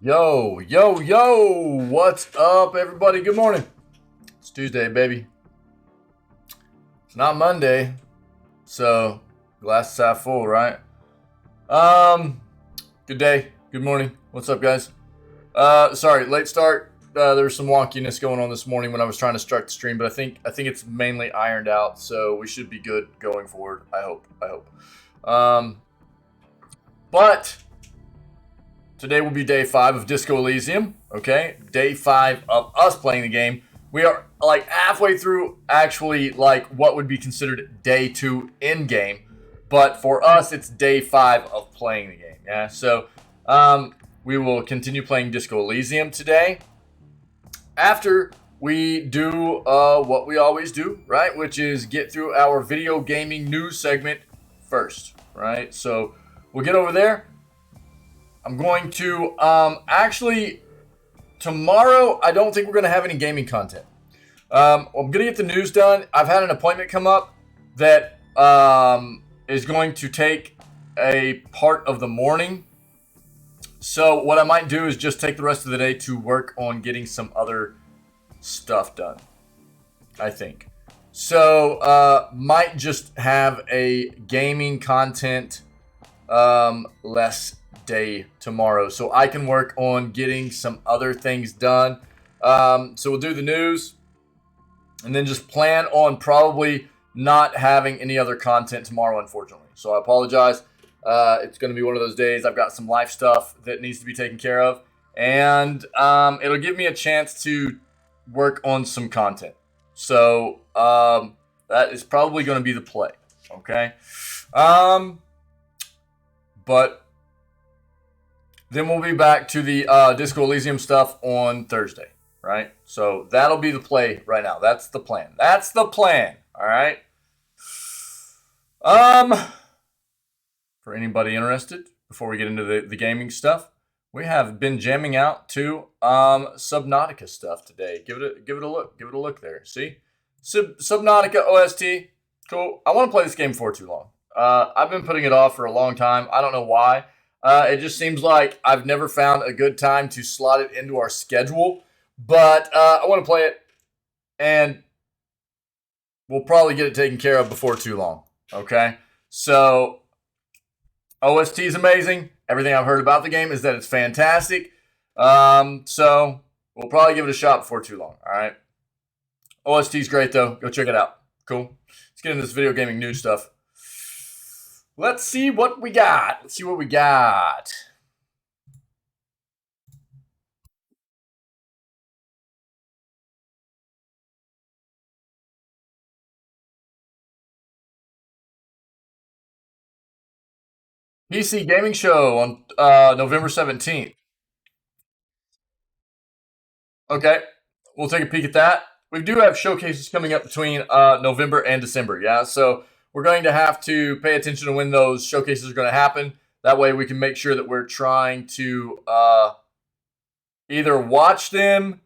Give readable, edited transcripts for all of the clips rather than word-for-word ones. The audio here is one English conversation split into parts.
Yo, yo, yo! What's up, everybody? Good morning. It's Tuesday, baby. It's not Monday, so glass is half full, right? Good day. Good morning. What's up, guys? Sorry, late start. There was some wonkiness going on this morning when I was trying to start the stream, but I think it's mainly ironed out, so we should be good going forward. I hope. But today will be day 5 of Disco Elysium, okay? Day 5 of us playing the game. We are like halfway through actually like what would be considered day 2 in game, but for us it's day 5 of playing the game, yeah? So we will continue playing Disco Elysium today after we do what we always do, right? Which is get through our video gaming news segment first, right? So we'll get over there. I'm going to, actually, tomorrow, I don't think we're going to have any gaming content. I'm going to get the news done. I've had an appointment come up that is going to take a part of the morning. So what I might do is just take the rest of the day to work on getting some other stuff done, I think. So might just have a gaming content less day tomorrow, so I can work on getting some other things done. So we'll do the news and then just plan on probably not having any other content tomorrow, unfortunately. So I apologize. It's going to be one of those days. I've got some life stuff that needs to be taken care of, and it'll give me a chance to work on some content. So that is probably going to be the play. Okay. But then we'll be back to the Disco Elysium stuff on Thursday, right? So that'll be the play right now. That's the plan. All right. For anybody interested, before we get into the gaming stuff, we have been jamming out to Subnautica stuff today. Give it a look. Give it a look there. See, Subnautica OST. Cool. I want to play this game for too long. I've been putting it off for a long time. I don't know why. It just seems like I've never found a good time to slot it into our schedule. But I want to play it, and we'll probably get it taken care of before too long. Okay? So, OST is amazing. Everything I've heard about the game is that it's fantastic. So, we'll probably give it a shot before too long. All right? OST is great, though. Go check it out. Cool. Let's get into this video gaming news stuff. Let's see what we got. PC Gaming Show on November 17th. Okay, we'll take a peek at that. We do have showcases coming up between November and December, yeah? So we're going to have to pay attention to when those showcases are going to happen. That way we can make sure that we're trying to either watch them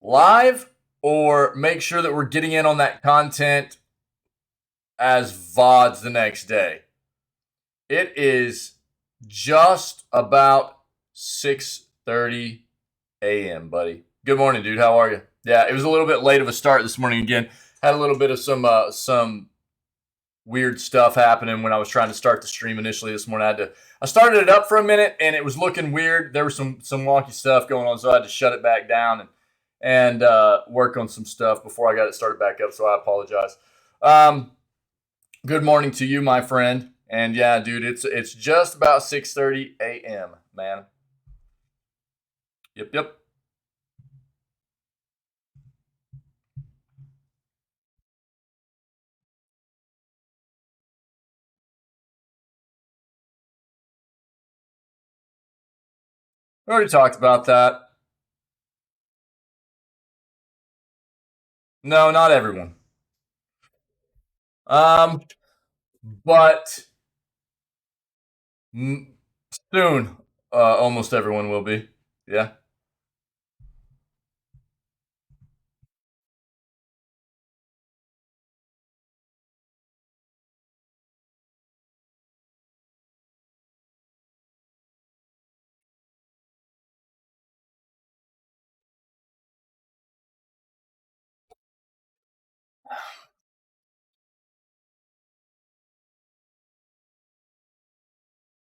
live or make sure that we're getting in on that content as VODs the next day. It is just about 6:30 a.m., buddy. Good morning, dude. How are you? Yeah, it was a little bit late of a start this morning again. Had a little bit of some weird stuff happening when I was trying to start the stream initially this morning. I started it up for a minute and it was looking weird. There was some wonky stuff going on, so I had to shut it back down and work on some stuff before I got it started back up. So I apologize. Good morning to you, my friend. And yeah, dude, it's just about 6:30 a.m., man. Yep. We already talked about that. No, not everyone. But soon, almost everyone will be. Yeah.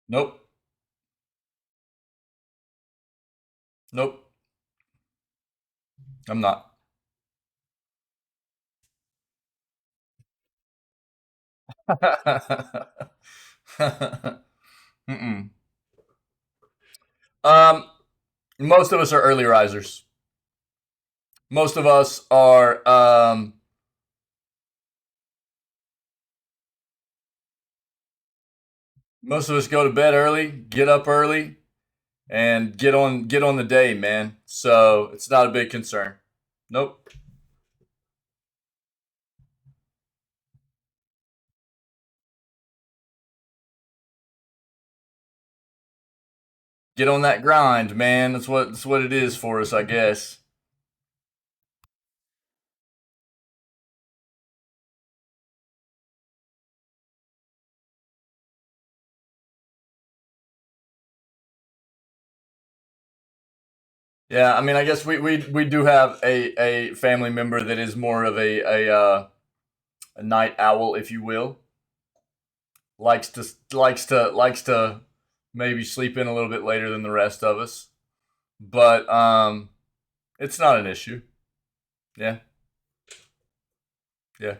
Nope. Nope. I'm not. Mm-mm. Um, most of us are early risers. Most of us are. Most of us go to bed early, get up early, and get on the day, man. So it's not a big concern. Nope. Get on that grind, man. That's what it is for us, I guess. Yeah, I mean, I guess we do have a family member that is more of a night owl, if you will. Likes to maybe sleep in a little bit later than the rest of us, but it's not an issue. Yeah, yeah.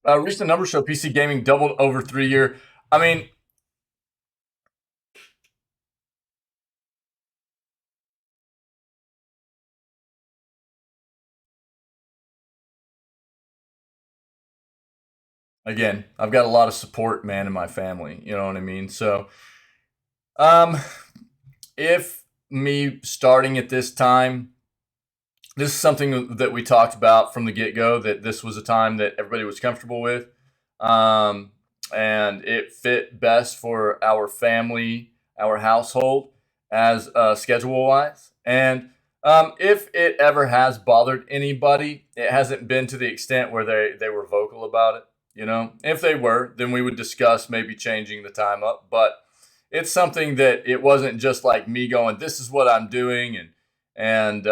Recent numbers show PC gaming doubled over 3 year. I mean, again, I've got a lot of support, man, in my family. You know what I mean? So, um, if me starting at this time, this is something that we talked about from the get go. That this was a time that everybody was comfortable with, um, and it fit best for our family, our household, as schedule wise. And if it ever has bothered anybody, it hasn't been to the extent where they were vocal about it. You know, if they were, then we would discuss maybe changing the time up. But it's something that it wasn't just like me going, "This is what I'm doing," and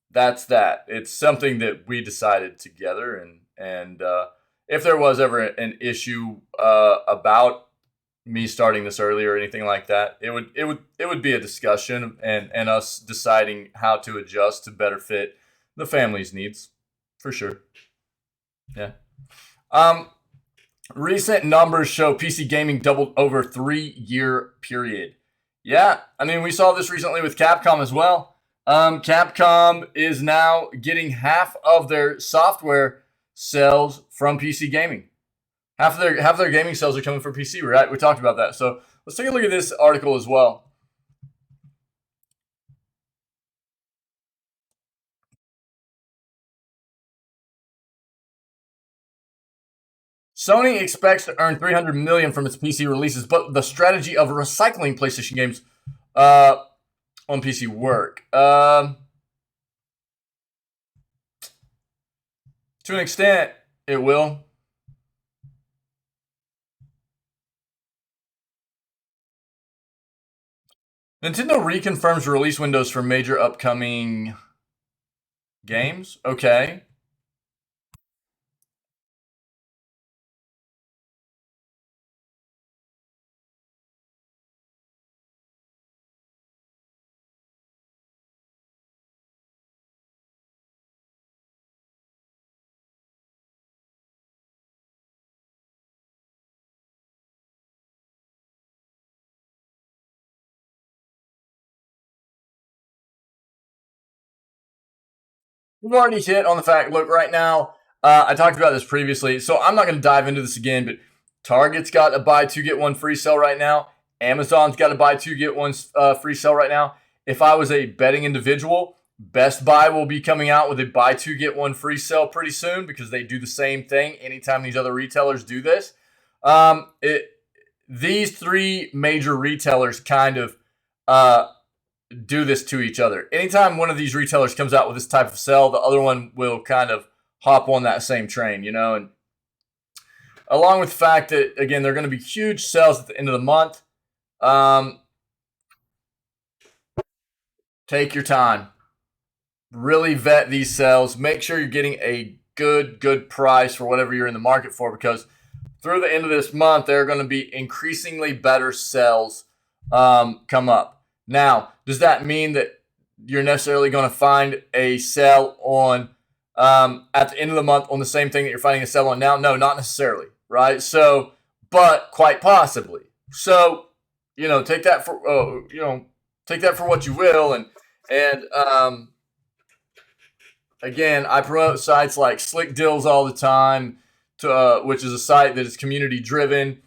that's that. It's something that we decided together, and if there was ever an issue about me starting this early or anything like that, it would be a discussion and us deciding how to adjust to better fit the family's needs, for sure. Yeah. Um, Recent numbers show PC gaming doubled over 3 year period. Yeah, I mean, we saw this recently with Capcom as well. Capcom is now getting half of their software sales from PC gaming. Half of their gaming sales are coming from PC. Right? We talked about that. So let's take a look at this article as well. Sony expects to earn 300 million from its PC releases, but the strategy of recycling PlayStation games uh, on PC work. To an extent, it will. Nintendo reconfirms release windows for major upcoming games. Okay. We've already hit on the fact. Look, right now, I talked about this previously, so I'm not going to dive into this again. But Target's got a buy two get one free sale right now. Amazon's got a buy two get one free sale right now. If I was a betting individual, Best Buy will be coming out with a buy two get one free sale pretty soon because they do the same thing anytime these other retailers do this. These three major retailers kind of do this to each other. Anytime one of these retailers comes out with this type of sale, the other one will kind of hop on that same train, you know. And along with the fact that, again, they're going to be huge sales at the end of the month. Take your time. Really vet these sales. Make sure you're getting a good price for whatever you're in the market for, because through the end of this month, there are going to be increasingly better sales come up. Now, does that mean that you're necessarily going to find a sale on at the end of the month on the same thing that you're finding a sale on now? No, not necessarily, right? So, but quite possibly. So, take that for take that for what you will, and again, I promote sites like Slick Deals all the time, which is a site that is community driven.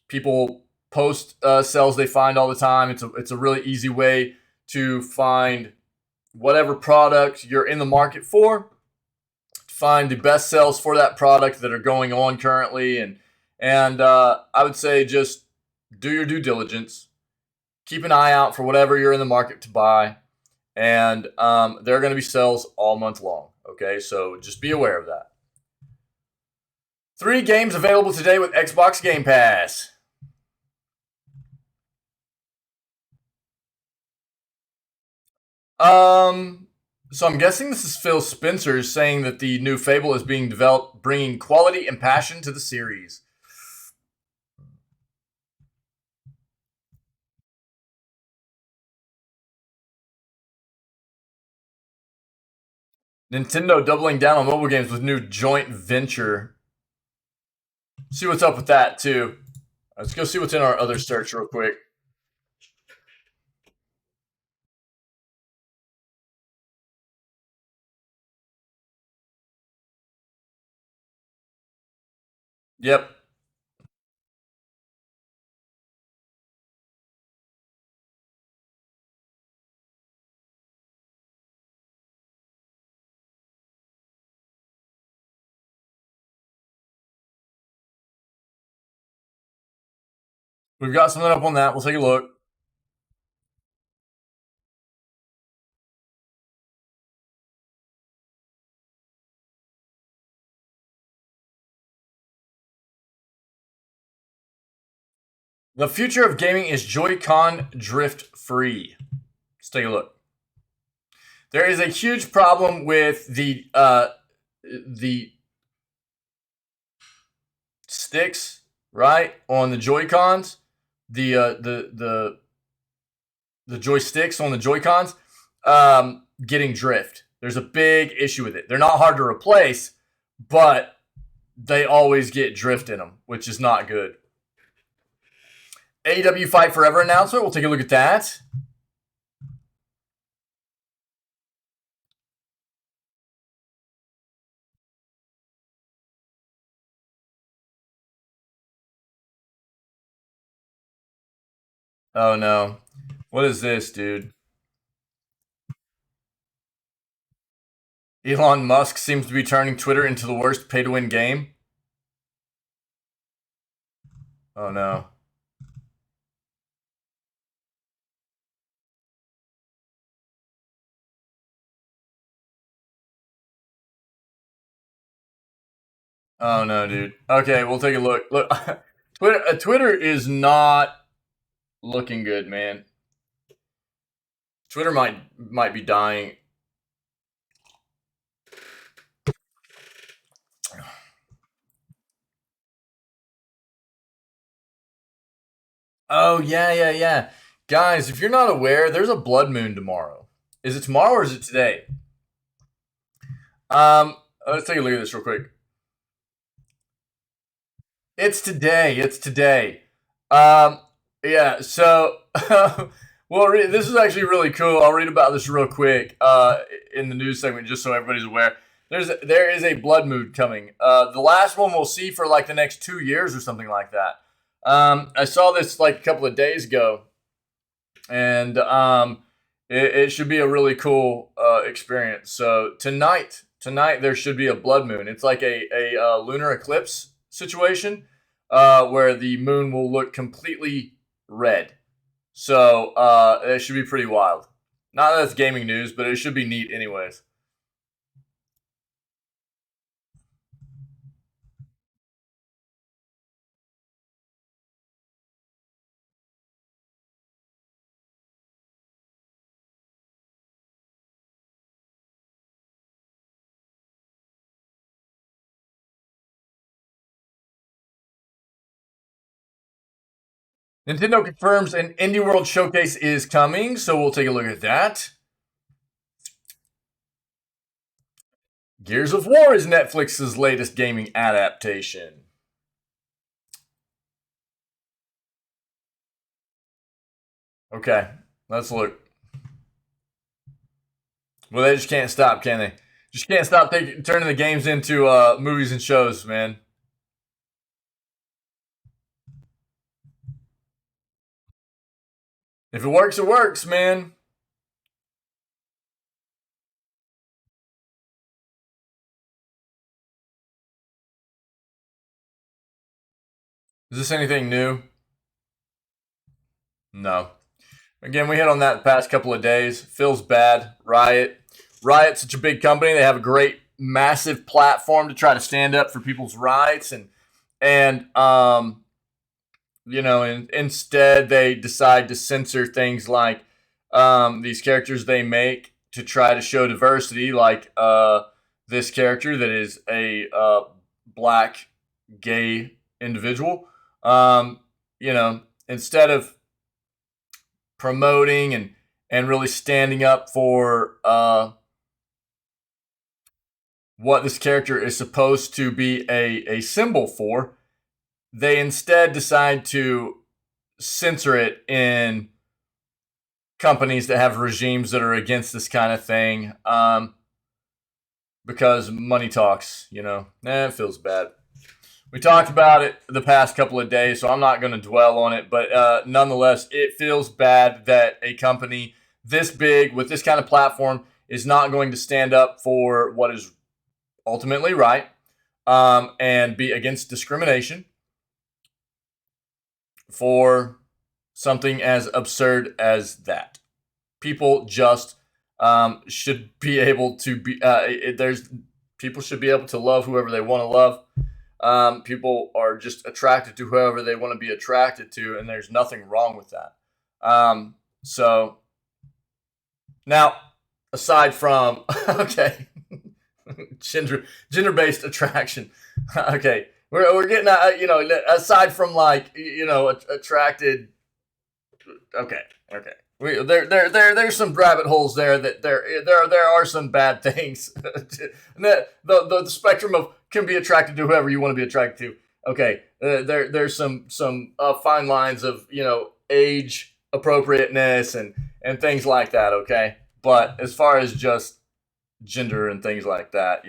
People post sales they find all the time. It's a really easy way to find whatever product you're in the market for, find the best sales for that product that are going on currently, and I would say just do your due diligence. Keep an eye out for whatever you're in the market to buy. And there are going to be sales all month long. Okay, so just be aware of that. 3 games available today with Xbox Game Pass. So I'm guessing this is Phil Spencer saying that the new Fable is being developed, bringing quality and passion to the series. Nintendo doubling down on mobile games with new joint venture. See what's up with that too. Let's go see what's in our other search real quick. Yep. We've got something up on that. We'll take a look. The future of gaming is Joy-Con drift free. Let's take a look. There is a huge problem with the sticks, right, on the Joy-Cons, the joysticks on the Joy-Cons, getting drift. There's a big issue with it. They're not hard to replace, but they always get drift in them, which is not good. AEW Fight Forever announcement. We'll take a look at that. Oh no. What is this, dude? Elon Musk seems to be turning Twitter into the worst pay-to-win game. Oh no. Oh no, dude. Okay, we'll take a look. Look, Twitter is not looking good, man. Twitter might be dying. Oh yeah. Guys, if you're not aware, there's a blood moon tomorrow. Is it tomorrow or is it today? Let's take a look at this real quick. It's today. It's today. Yeah. So, well, this is actually really cool. I'll read about this real quick in the news segment, just so everybody's aware. There is a blood moon coming. The last one we'll see for like the next 2 years or something like that. I saw this like a couple of days ago, and it should be a really cool experience. So tonight there should be a blood moon. It's like a lunar eclipse situation where the moon will look completely red. So it should be pretty wild. Not that it's gaming news, but it should be neat anyways. Nintendo confirms an Indie World Showcase is coming, so we'll take a look at that. Gears of War is Netflix's latest gaming adaptation. Okay, let's look. Well, they just can't stop, can they? Just can't stop turning the games into movies and shows, man. If it works, man. Is this anything new? No. Again, we hit on that the past couple of days. Feels bad. Riot's such a big company. They have a great, massive platform to try to stand up for people's rights, and instead they decide to censor things like these characters they make to try to show diversity, like this character that is a black gay individual. Instead of promoting and really standing up for what this character is supposed to be a symbol for, they instead decide to censor it in companies that have regimes that are against this kind of thing, because money talks. It feels bad. We talked about it the past couple of days, so I'm not going to dwell on it, but nonetheless, it feels bad that a company this big with this kind of platform is not going to stand up for what is ultimately right, and be against discrimination for something as absurd as that. People just should be able to be. People should be able to love whoever they want to love. People are just attracted to whoever they want to be attracted to, and there's nothing wrong with that. So now, aside from okay, gender-based attraction. Okay, we're getting aside from attracted. Okay. There's some rabbit holes there that there are some bad things. the spectrum of can be attracted to whoever you want to be attracted to. Okay, there's some fine lines of age appropriateness and things like that. Okay, but as far as just gender and things like that,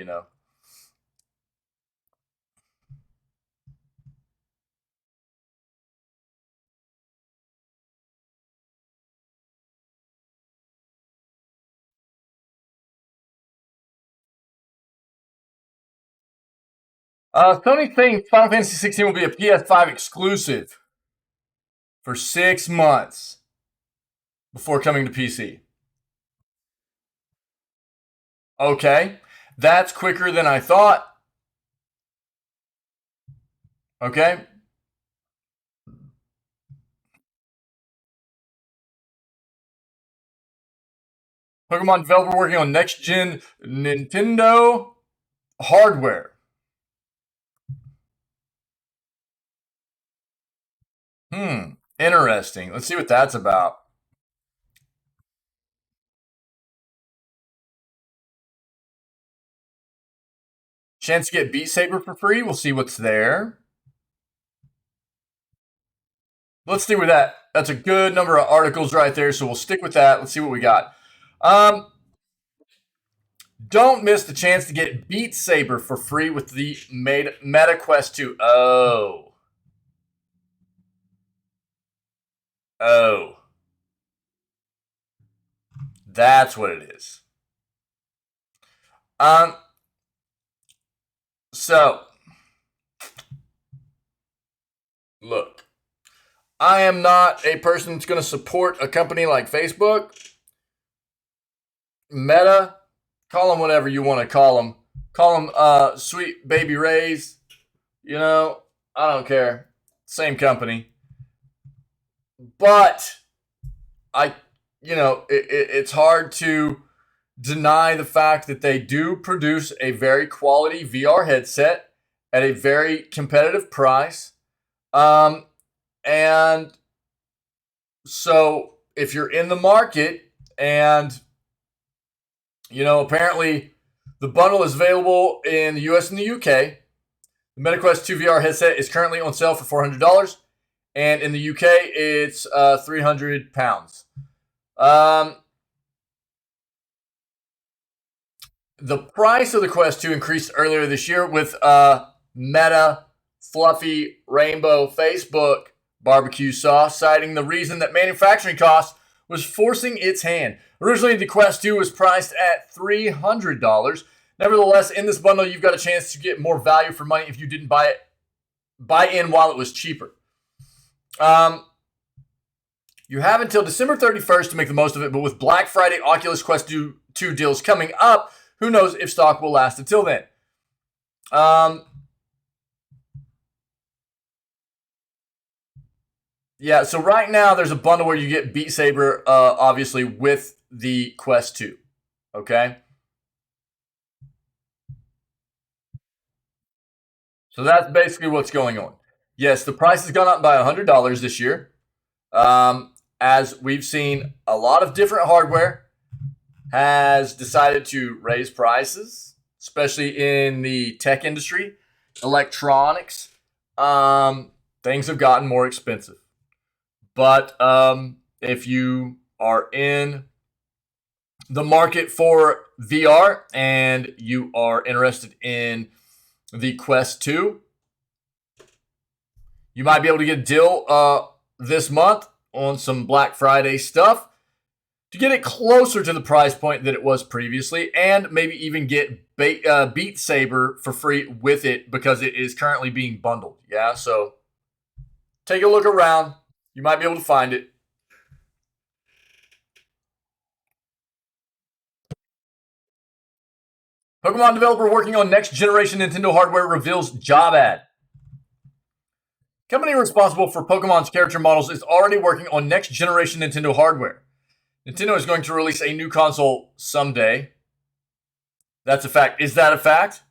Sony saying Final Fantasy 16 will be a PS5 exclusive for 6 months before coming to PC. Okay, that's quicker than I thought. Okay. Pokemon developer working on next gen Nintendo hardware. Interesting. Let's see what that's about. Chance to get Beat Saber for free. We'll see what's there. Let's stick with that. That's a good number of articles right there, so we'll stick with that. Let's see what we got. Don't miss the chance to get Beat Saber for free with the Meta Quest 2. Oh. That's what it is. So, look, I am not a person that's going to support a company like Facebook, Meta, call them whatever you want to call them. Call them Sweet Baby Rays. I don't care. Same company. But it's hard to deny the fact that they do produce a very quality VR headset at a very competitive price. And So if you're in the market and, apparently the bundle is available in the US and the UK, the MetaQuest 2 VR headset is currently on sale for $400. And in the UK, it's £300. The price of the Quest 2 increased earlier this year with Meta Fluffy Rainbow Facebook barbecue sauce, citing the reason that manufacturing costs was forcing its hand. Originally, the Quest 2 was priced at $300. Nevertheless, in this bundle, you've got a chance to get more value for money if you didn't buy in while it was cheaper. You have until December 31st to make the most of it, but with Black Friday Oculus Quest 2 deals coming up, who knows if stock will last until then. Yeah, so right now there's a bundle where you get Beat Saber, obviously, with the Quest 2. Okay? So that's basically what's going on. Yes, the price has gone up by $100 this year. As we've seen, a lot of different hardware has decided to raise prices, especially in the tech industry, electronics. Things have gotten more expensive. But if you are in the market for VR and you are interested in the Quest 2, you might be able to get a deal this month on some Black Friday stuff to get it closer to the price point that it was previously, and maybe even get Beat Saber for free with it because it is currently being bundled. Yeah, so take a look around. You might be able to find it. Pokemon developer working on next generation Nintendo hardware reveals job ad. Company responsible for Pokemon's character models is already working on next generation Nintendo hardware. Nintendo is going to release a new console someday. That's a fact. Is that a fact?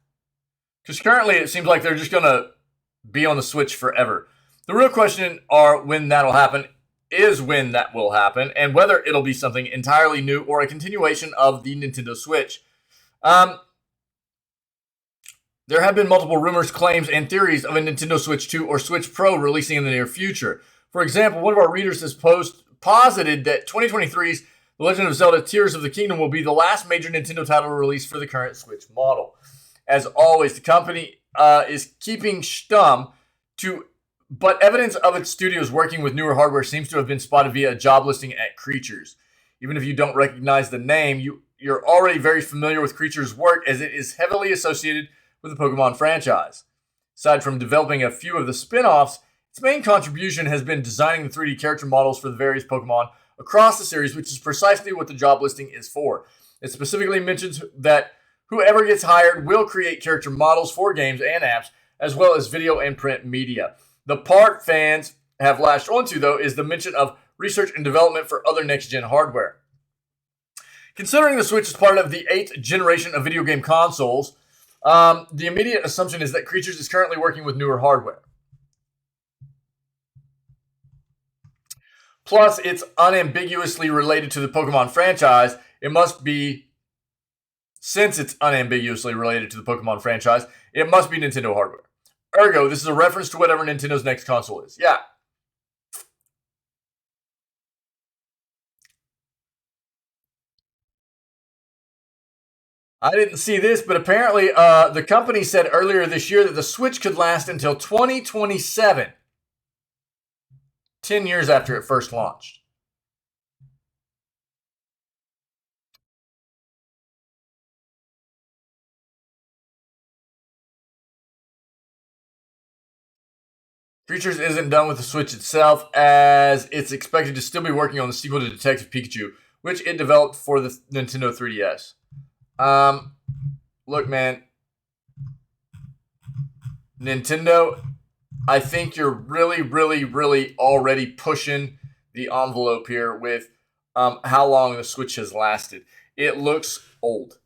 Because currently it seems like they're just going to be on the Switch forever. The real question are when that'll happen, is when that will happen, and whether it'll be something entirely new or a continuation of the Nintendo Switch. There have been multiple rumors, claims, and theories of a Nintendo Switch 2 or Switch Pro releasing in the near future. For example, one of our readers has posited that 2023's The Legend of Zelda Tears of the Kingdom will be the last major Nintendo title released for the current Switch model. As always, the company is keeping stum to, but evidence of its studios working with newer hardware seems to have been spotted via a job listing at Creatures. Even if you don't recognize the name, you're already very familiar with Creatures' work as it is heavily associated with the Pokemon franchise. Aside from developing a few of the spin-offs, its main contribution has been designing the 3D character models for the various Pokemon across the series, which is precisely what the job listing is for. It specifically mentions that whoever gets hired will create character models for games and apps, as well as video and print media. The part fans have latched onto, though, is the mention of research and development for other next-gen hardware. Considering the Switch is part of the 8th generation of video game consoles, the immediate assumption is that Creatures is currently working with newer hardware. Plus, it's unambiguously related to the Pokemon franchise. Since it's unambiguously related to the Pokemon franchise, it must be Nintendo hardware. Ergo, this is a reference to whatever Nintendo's next console is. Yeah. I didn't see this, but apparently the company said earlier this year that the Switch could last until 2027, 10 years after it first launched. Creatures isn't done with the Switch itself, as it's expected to still be working on the sequel to Detective Pikachu, which it developed for the Nintendo 3DS. Look, man, Nintendo, I think you're really, really, really already pushing the envelope here with how long the Switch has lasted. It looks old.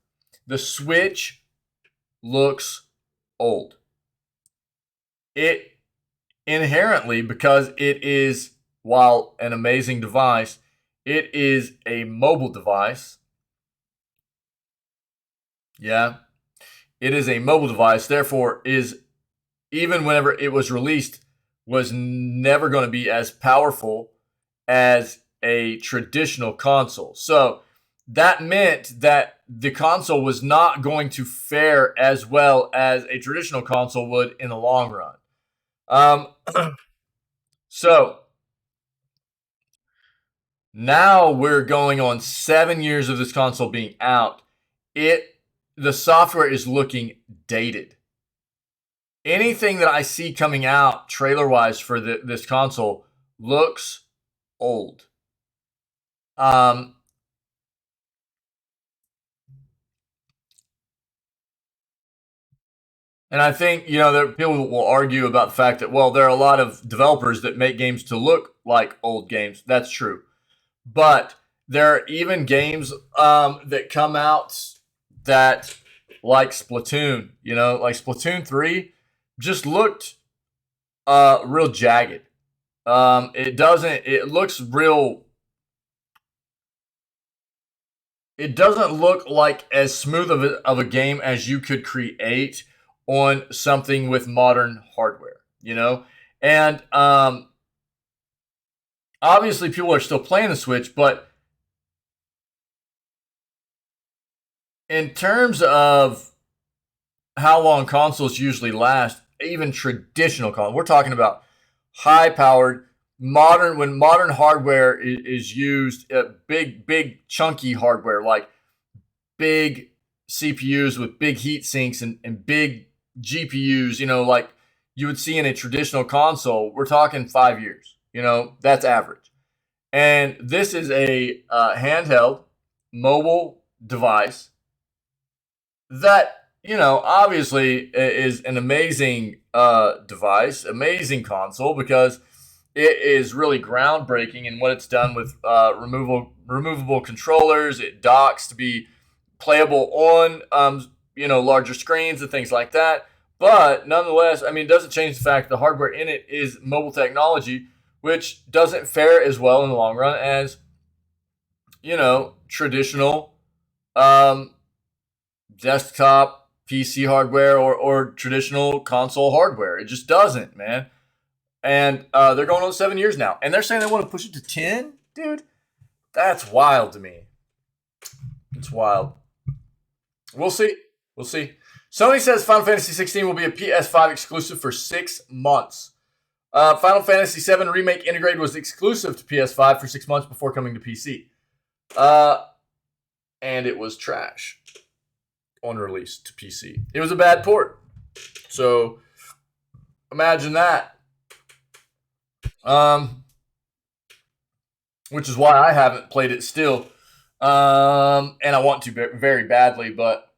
The Switch looks old. It inherently, because it is while an amazing device, it is a mobile device. Yeah, it is a mobile device. Therefore, is even whenever it was released, was never going to be as powerful as a traditional console. So that meant that the console was not going to fare as well as a traditional console would in the long run. So now we're going on 7 years of this console being out. The software is looking dated. Anything that I see coming out trailer-wise for this console looks old. And I think, that people will argue about the fact that, well, there are a lot of developers that make games to look like old games. That's true. But there are even games that come out that, like Splatoon, like Splatoon 3 just looked real jagged. It looks real. It doesn't look like as smooth of a game as you could create on something with modern hardware, And obviously people are still playing the Switch, but in terms of how long consoles usually last, even traditional consoles, we're talking about high-powered, when modern hardware is used, big chunky hardware, like big CPUs with big heat sinks and big GPUs, like you would see in a traditional console, we're talking 5 years. That's average. And this is a handheld mobile device that, obviously is an amazing device, amazing console, because it is really groundbreaking in what it's done with removable controllers. It docks to be playable on, larger screens and things like that. But nonetheless, it doesn't change the fact the hardware in it is mobile technology, which doesn't fare as well in the long run as, traditional desktop PC hardware or traditional console hardware. It just doesn't, man. And they're going on 7 years now. And they're saying they want to push it to 10? Dude, that's wild to me. It's wild. We'll see. Sony says Final Fantasy 16 will be a PS5 exclusive for 6 months. Final Fantasy 7 Remake Integrated was exclusive to PS5 for 6 months before coming to PC. And it was trash on release to PC. It was a bad port. So imagine that. Which is why I haven't played it still. And I want to very badly, but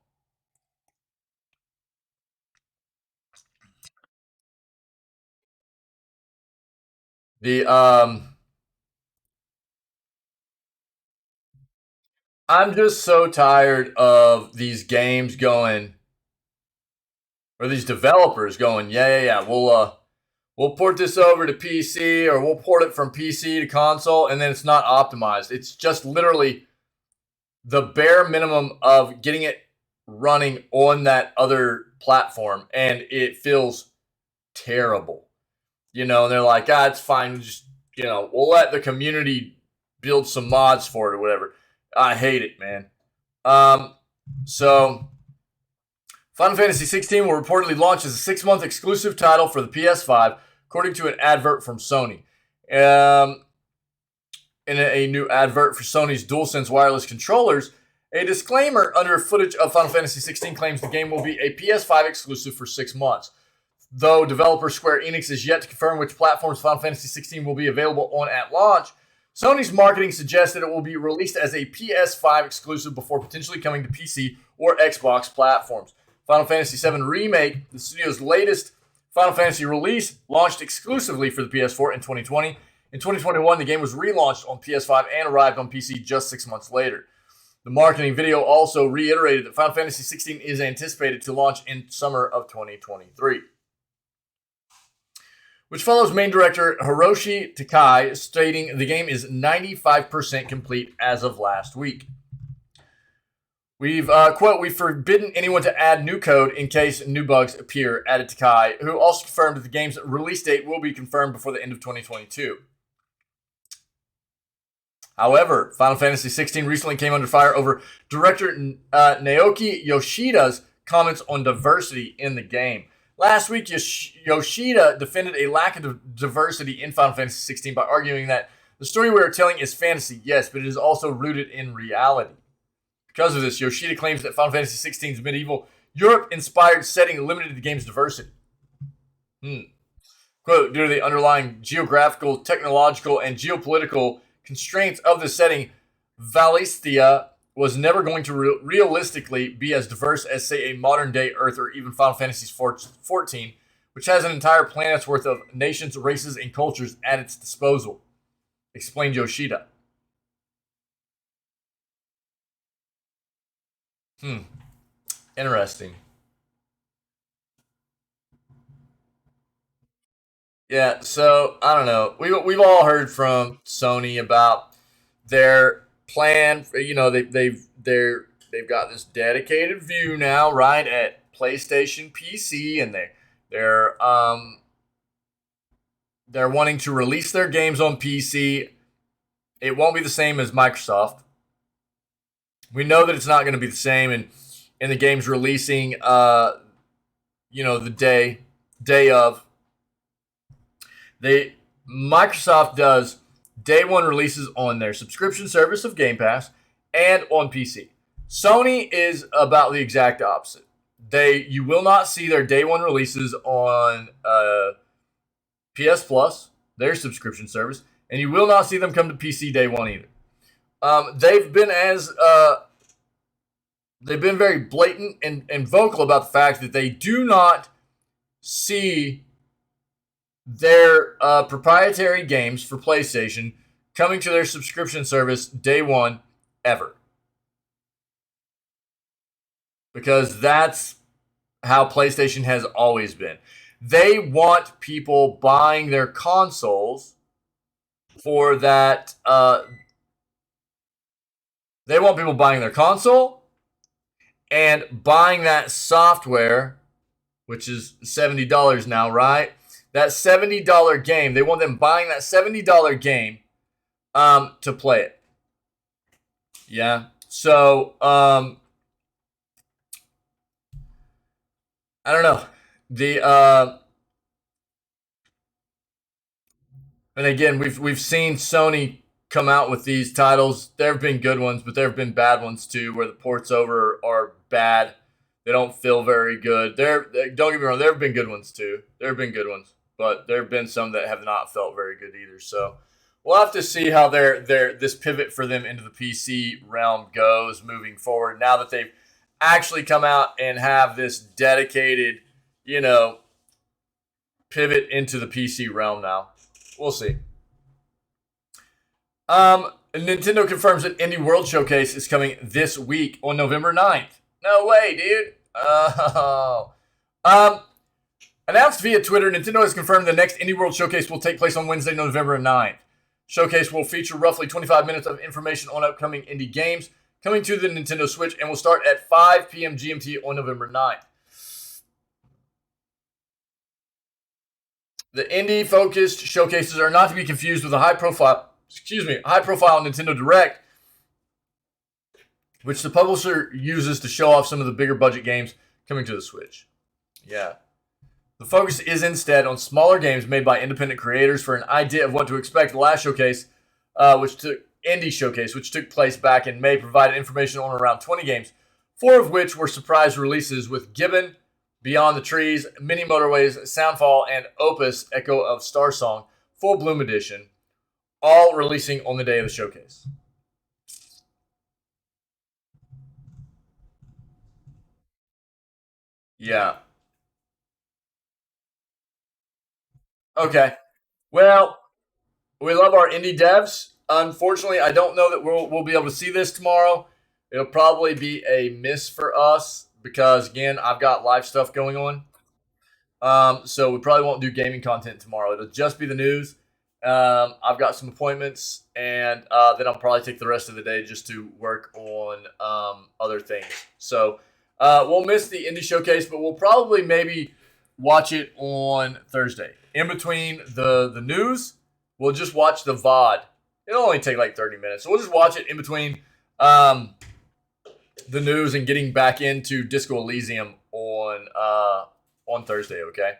I'm just so tired of these games going, or these developers going, yeah, we'll port this over to PC, or we'll port it from PC to console, and then it's not optimized. It's just literally the bare minimum of getting it running on that other platform, and it feels terrible. And they're like, it's fine. Just, we'll let the community build some mods for it or whatever. I hate it, man. So Final Fantasy 16 will reportedly launch as a 6-month exclusive title for the PS5, according to an advert from Sony. In a new advert for Sony's DualSense wireless controllers, a disclaimer under footage of Final Fantasy 16 claims the game will be a PS5 exclusive for 6 months. Though developer Square Enix is yet to confirm which platforms Final Fantasy 16 will be available on at launch, Sony's marketing suggests that it will be released as a PS5 exclusive before potentially coming to PC or Xbox platforms. Final Fantasy VII Remake, the studio's latest Final Fantasy release, launched exclusively for the PS4 in 2020. In 2021, the game was relaunched on PS5 and arrived on PC just 6 months later. The marketing video also reiterated that Final Fantasy XVI is anticipated to launch in summer of 2023. which follows main director Hiroshi Takai stating the game is 95% complete as of last week. We've, quote, we've forbidden anyone to add new code in case new bugs appear, added Takai, who also confirmed that the game's release date will be confirmed before the end of 2022. However, Final Fantasy XVI recently came under fire over director Naoki Yoshida's comments on diversity in the game. Last week, Yoshida defended a lack of diversity in Final Fantasy XVI by arguing that the story we are telling is fantasy, yes, but it is also rooted in reality. Because of this, Yoshida claims that Final Fantasy XVI's medieval Europe-inspired setting limited the game's diversity. Quote, due to the underlying geographical, technological, and geopolitical constraints of the setting, Valisthea was never going to realistically be as diverse as, say, a modern-day Earth or even Final Fantasy XIV, which has an entire planet's worth of nations, races, and cultures at its disposal, explained Yoshida. Interesting. Yeah, so I don't know. We've all heard from Sony about their plan. You know, they've got this dedicated view now, right, at PlayStation PC, and they're wanting to release their games on PC. It won't be the same as Microsoft. We know that it's not going to be the same in the games releasing the day of. Microsoft does day one releases on their subscription service of Game Pass and on PC. Sony is about the exact opposite. You will not see their day one releases on PS Plus, their subscription service, and you will not see them come to PC day one either. They've been very blatant and vocal about the fact that they do not see their proprietary games for PlayStation coming to their subscription service day one ever. Because that's how PlayStation has always been. They want people buying their consoles for that. They want people buying their console and buying that software, which is $70 now, right? That $70 game, they want them buying that $70 game to play it. Yeah. So, I don't know. And again, we've seen Sony come out with these titles. There have been good ones, but there have been bad ones too, where the ports over are bad. They don't feel very good. Don't get me wrong, there have been good ones too. There have been good ones, but there have been some that have not felt very good either. So we'll have to see how this pivot for them into the PC realm goes moving forward. Now that they've actually come out and have this dedicated, pivot into the PC realm now. We'll see. Nintendo confirms that Indie World Showcase is coming this week on November 9th. No way, dude. Announced via Twitter, Nintendo has confirmed the next Indie World Showcase will take place on Wednesday, November 9th. Showcase will feature roughly 25 minutes of information on upcoming indie games coming to the Nintendo Switch and will start at 5 p.m. GMT on November 9th. The indie-focused showcases are not to be confused with a high-profile Nintendo Direct, which the publisher uses to show off some of the bigger budget games coming to the Switch. Yeah. The focus is instead on smaller games made by independent creators for an idea of what to expect. The last showcase, Indie Showcase, which took place back in May, provided information on around 20 games, 4 of which were surprise releases with Gibbon, Beyond the Trees, Mini Motorways, Soundfall, and Opus, Echo of Star Song, Full Bloom Edition, all releasing on the day of the showcase. Yeah. Okay. Well, we love our indie devs. Unfortunately, I don't know that we'll be able to see this tomorrow. It'll probably be a miss for us because, again, I've got live stuff going on. So we probably won't do gaming content tomorrow. It'll just be the news. I've got some appointments, and then I'll probably take the rest of the day just to work on other things. So we'll miss the indie showcase, but we'll probably maybe watch it on Thursday. In between the news, we'll just watch the VOD. It'll only take like 30 minutes. So we'll just watch it in between the news and getting back into Disco Elysium on Thursday, okay?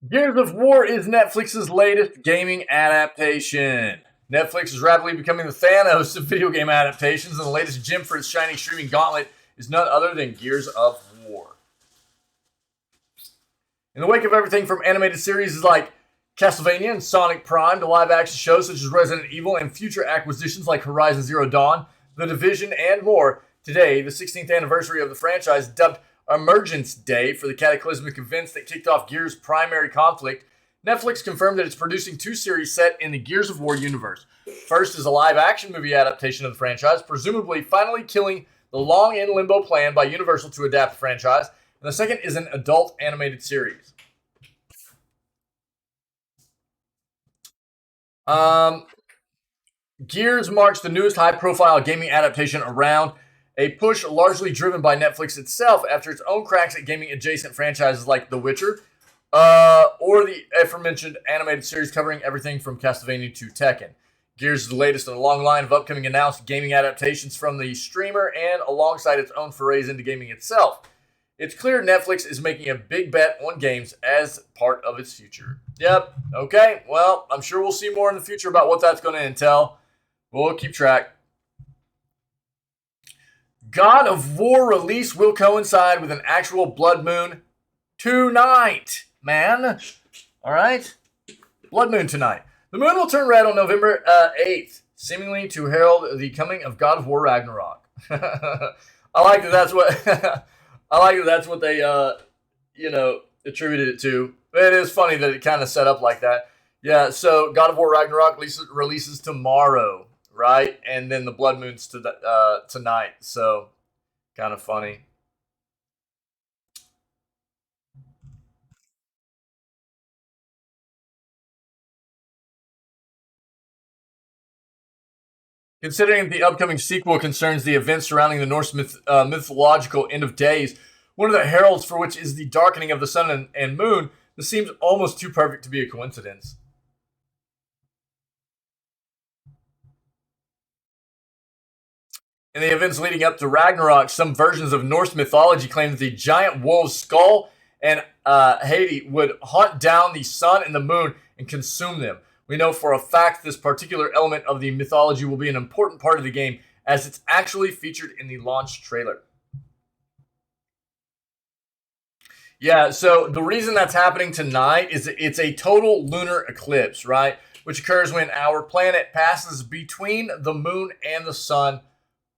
Gears of War is Netflix's latest gaming adaptation. Netflix is rapidly becoming the Thanos of video game adaptations, and the latest gem for its shining streaming gauntlet is none other than Gears of War. In the wake of everything from animated series like Castlevania and Sonic Prime to live-action shows such as Resident Evil and future acquisitions like Horizon Zero Dawn, The Division, and more, today, the 16th anniversary of the franchise, dubbed Emergence Day for the cataclysmic events that kicked off Gears' primary conflict, Netflix confirmed that it's producing two series set in the Gears of War universe. First is a live-action movie adaptation of the franchise, presumably finally killing the long-in-limbo plan by Universal to adapt the franchise, and the second is an adult animated series. Gears marks the newest high-profile gaming adaptation around, a push largely driven by Netflix itself after its own cracks at gaming-adjacent franchises like The Witcher, or the aforementioned animated series covering everything from Castlevania to Tekken. Gears is the latest in a long line of upcoming announced gaming adaptations from the streamer and alongside its own forays into gaming itself. It's clear Netflix is making a big bet on games as part of its future. Yep, okay, well, I'm sure we'll see more in the future about what that's going to entail. We'll keep track. God of War release will coincide with an actual blood moon tonight, man. All right? Blood moon tonight. The moon will turn red on November 8th, seemingly to herald the coming of God of War Ragnarok. I like that that's what I like that that's what they attributed it to. It is funny that it kind of set up like that. Yeah, so God of War Ragnarok releases tomorrow, right? And then the blood moon's tonight. So kind of funny. Considering the upcoming sequel concerns the events surrounding the Norse mythological end of days, one of the heralds for which is the darkening of the sun and moon, this seems almost too perfect to be a coincidence. In the events leading up to Ragnarok, some versions of Norse mythology claim that the giant wolf's skull and Hades would hunt down the sun and the moon and consume them. We know for a fact this particular element of the mythology will be an important part of the game, as it's actually featured in the launch trailer. Yeah, so the reason that's happening tonight is it's a total lunar eclipse, right? Which occurs when our planet passes between the moon and the sun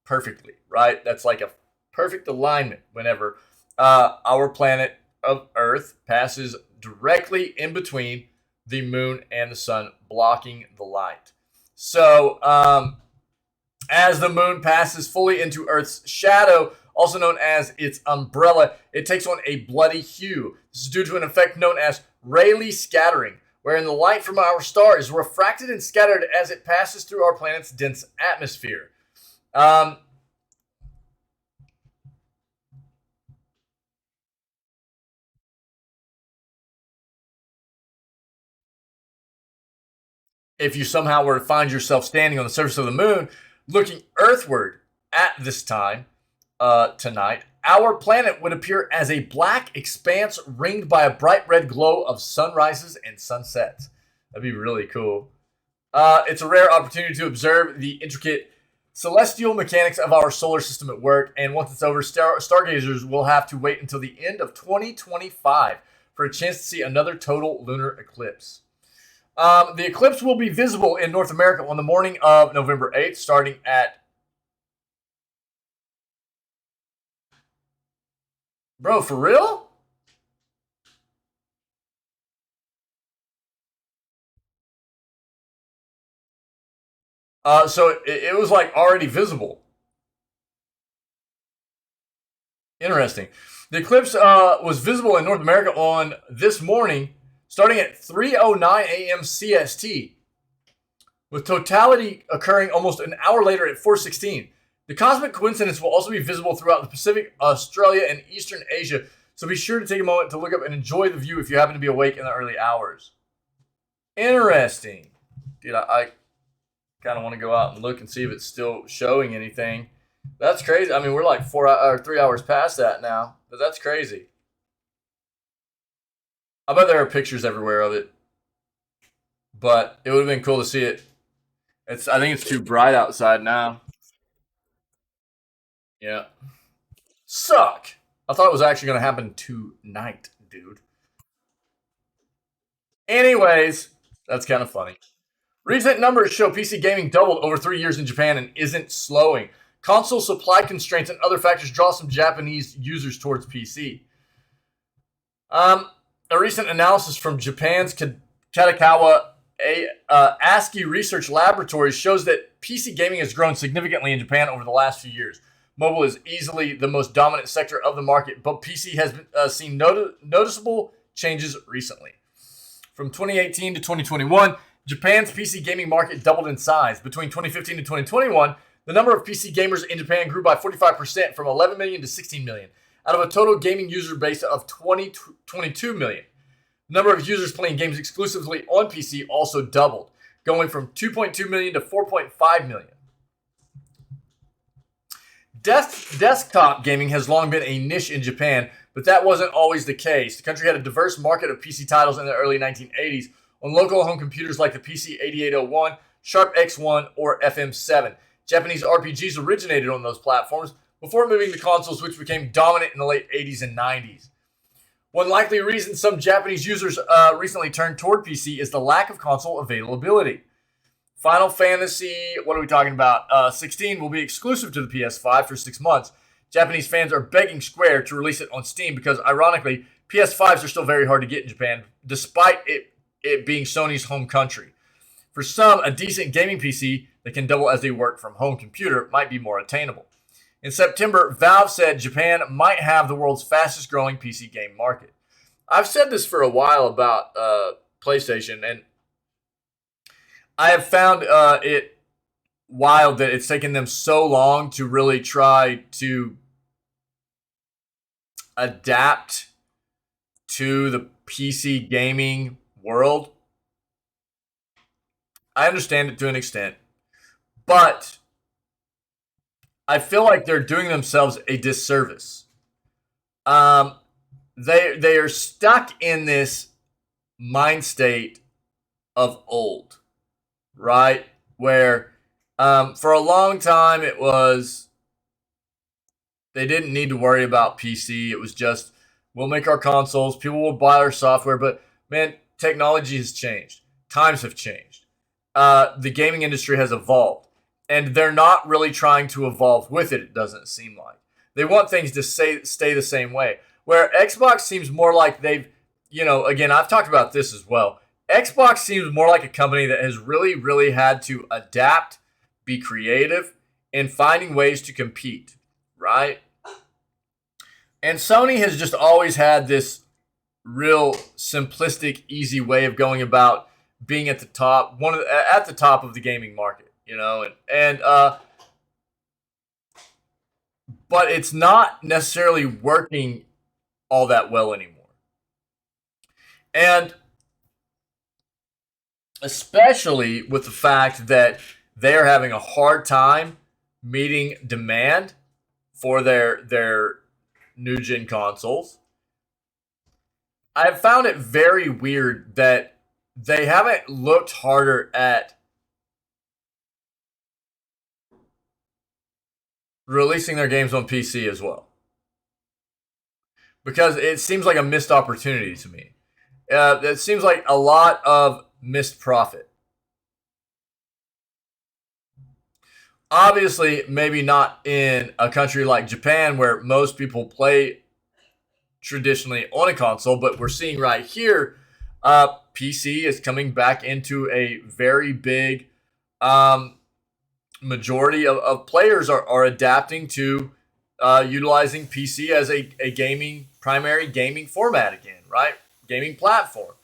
perfectly, right? That's like a perfect alignment whenever our planet of Earth passes directly in between the moon and the sun, blocking the light. So, as the moon passes fully into Earth's shadow, also known as its umbrella, it takes on a bloody hue. This is due to an effect known as Rayleigh scattering, wherein the light from our star is refracted and scattered as it passes through our planet's dense atmosphere. If you somehow were to find yourself standing on the surface of the moon, looking earthward at this time tonight, our planet would appear as a black expanse ringed by a bright red glow of sunrises and sunsets. That'd be really cool. It's a rare opportunity to observe the intricate celestial mechanics of our solar system at work, and once it's over, stargazers will have to wait until the end of 2025 for a chance to see another total lunar eclipse. The eclipse will be visible in North America on the morning of November 8th, starting at Bro, for real? So it was like already visible. Interesting. The eclipse was visible in North America on this morning, starting at 3:09 a.m. CST, with totality occurring almost an hour later at 4:16. The cosmic coincidence will also be visible throughout the Pacific, Australia, and Eastern Asia, so be sure to take a moment to look up and enjoy the view if you happen to be awake in the early hours. Interesting. Dude, I kind of want to go out and look and see if it's still showing anything. That's crazy. I mean, we're like 3 hours past that now, but that's crazy. I bet there are pictures everywhere of it, but it would have been cool to see it. I think it's too bright outside now. Yeah. Suck. I thought it was actually going to happen tonight, dude. Anyways, that's kind of funny. Recent numbers show PC gaming doubled over 3 years in Japan and isn't slowing. Console supply constraints and other factors draw some Japanese users towards PC. A recent analysis from Japan's Katakawa ASCII Research Laboratories shows that PC gaming has grown significantly in Japan over the last few years. Mobile is easily the most dominant sector of the market, but PC has seen noticeable changes recently. From 2018 to 2021, Japan's PC gaming market doubled in size. Between 2015 and 2021, the number of PC gamers in Japan grew by 45%, from 11 million to 16 million, out of a total gaming user base of 22 million. The number of users playing games exclusively on PC also doubled, going from 2.2 million to 4.5 million. Desktop gaming has long been a niche in Japan, but that wasn't always the case. The country had a diverse market of PC titles in the early 1980s on local home computers like the PC 8801, Sharp X1, or FM7. Japanese RPGs originated on those platforms before moving to consoles, which became dominant in the late 80s and 90s. One likely reason some Japanese users recently turned toward PC is the lack of console availability. Final Fantasy, what are we talking about? 16 will be exclusive to the PS5 for 6 months. Japanese fans are begging Square to release it on Steam because, ironically, PS5s are still very hard to get in Japan, despite it being Sony's home country. For some, a decent gaming PC that can double as a work-from-home computer might be more attainable. In September, Valve said Japan might have the world's fastest-growing PC game market. I've said this for a while about PlayStation, and I have found it wild that it's taken them so long to really try to adapt to the PC gaming world. I understand it to an extent, but I feel like they're doing themselves a disservice. They are stuck in this mind state of old, right? Where for a long time it was they didn't need to worry about PC. It was just we'll make our consoles, people will buy our software, but man, technology has changed. Times have changed. The gaming industry has evolved, and they're not really trying to evolve with it. It doesn't seem like they want things to stay the same way. Where Xbox seems more like they've, again, I've talked about this as well. Xbox seems more like a company that has really, really had to adapt, be creative, and finding ways to compete, right? And Sony has just always had this real simplistic, easy way of going about being at the top, at the top of the gaming market, but it's not necessarily working all that well anymore. And especially with the fact that they're having a hard time meeting demand for their new gen consoles. I've found it very weird that they haven't looked harder at releasing their games on PC as well, because it seems like a missed opportunity to me. It seems like a lot of missed profit. Obviously, maybe not in a country like Japan where most people play traditionally on a console, but we're seeing right here, PC is coming back into a very big majority of players are adapting to utilizing PC as a primary gaming format again, right? Gaming platform.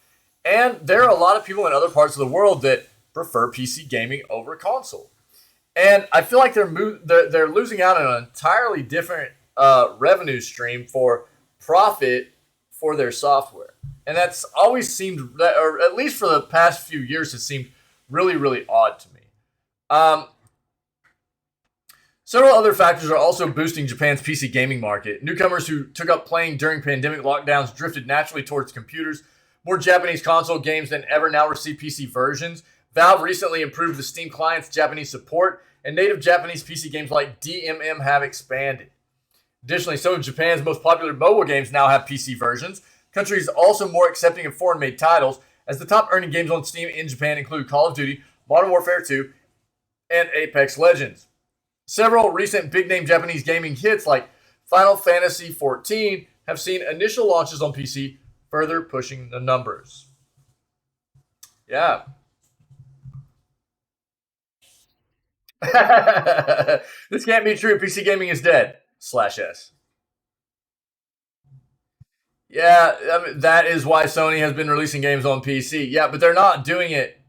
And there are a lot of people in other parts of the world that prefer PC gaming over console. And I feel like they're losing out on an entirely different revenue stream for profit for their software. And that's always seemed, or at least for the past few years, has seemed really, really odd to me. Several other factors are also boosting Japan's PC gaming market. Newcomers who took up playing during pandemic lockdowns drifted naturally towards computers. More Japanese console games than ever now receive PC versions. Valve recently improved the Steam client's Japanese support, and native Japanese PC games like DMM have expanded. Additionally, some of Japan's most popular mobile games now have PC versions. The country is also more accepting of foreign-made titles, as the top earning games on Steam in Japan include Call of Duty, Modern Warfare 2, and Apex Legends. Several recent big-name Japanese gaming hits like Final Fantasy XIV have seen initial launches on PC, further pushing the numbers. Yeah. This can't be true. PC gaming is dead. /S. Yeah, I mean, that is why Sony has been releasing games on PC. Yeah, but they're not doing it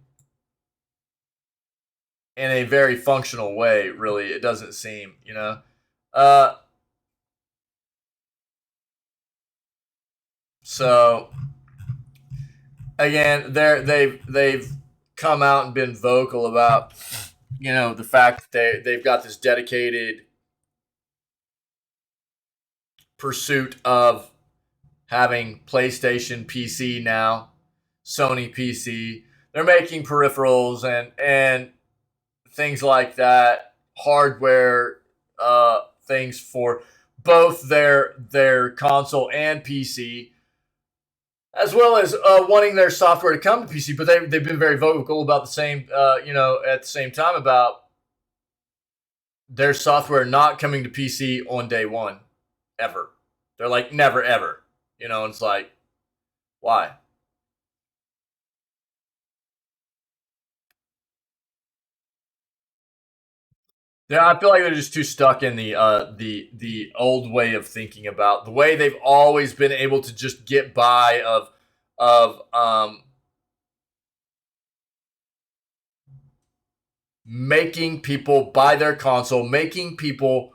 in a very functional way, really. It doesn't seem, you know. So again, they've come out and been vocal about, you know, the fact that they've got this dedicated pursuit of having PlayStation PC now, Sony PC. They're making peripherals and things like that, hardware things for both their console and PC, as well as wanting their software to come to PC. But they've been very vocal about the same, at the same time about their software not coming to PC on day one, ever. They're like, never, ever. You know, and it's like, why? Yeah, I feel like they're just too stuck in the old way of thinking about the way they've always been able to just get by of making people buy their console, making people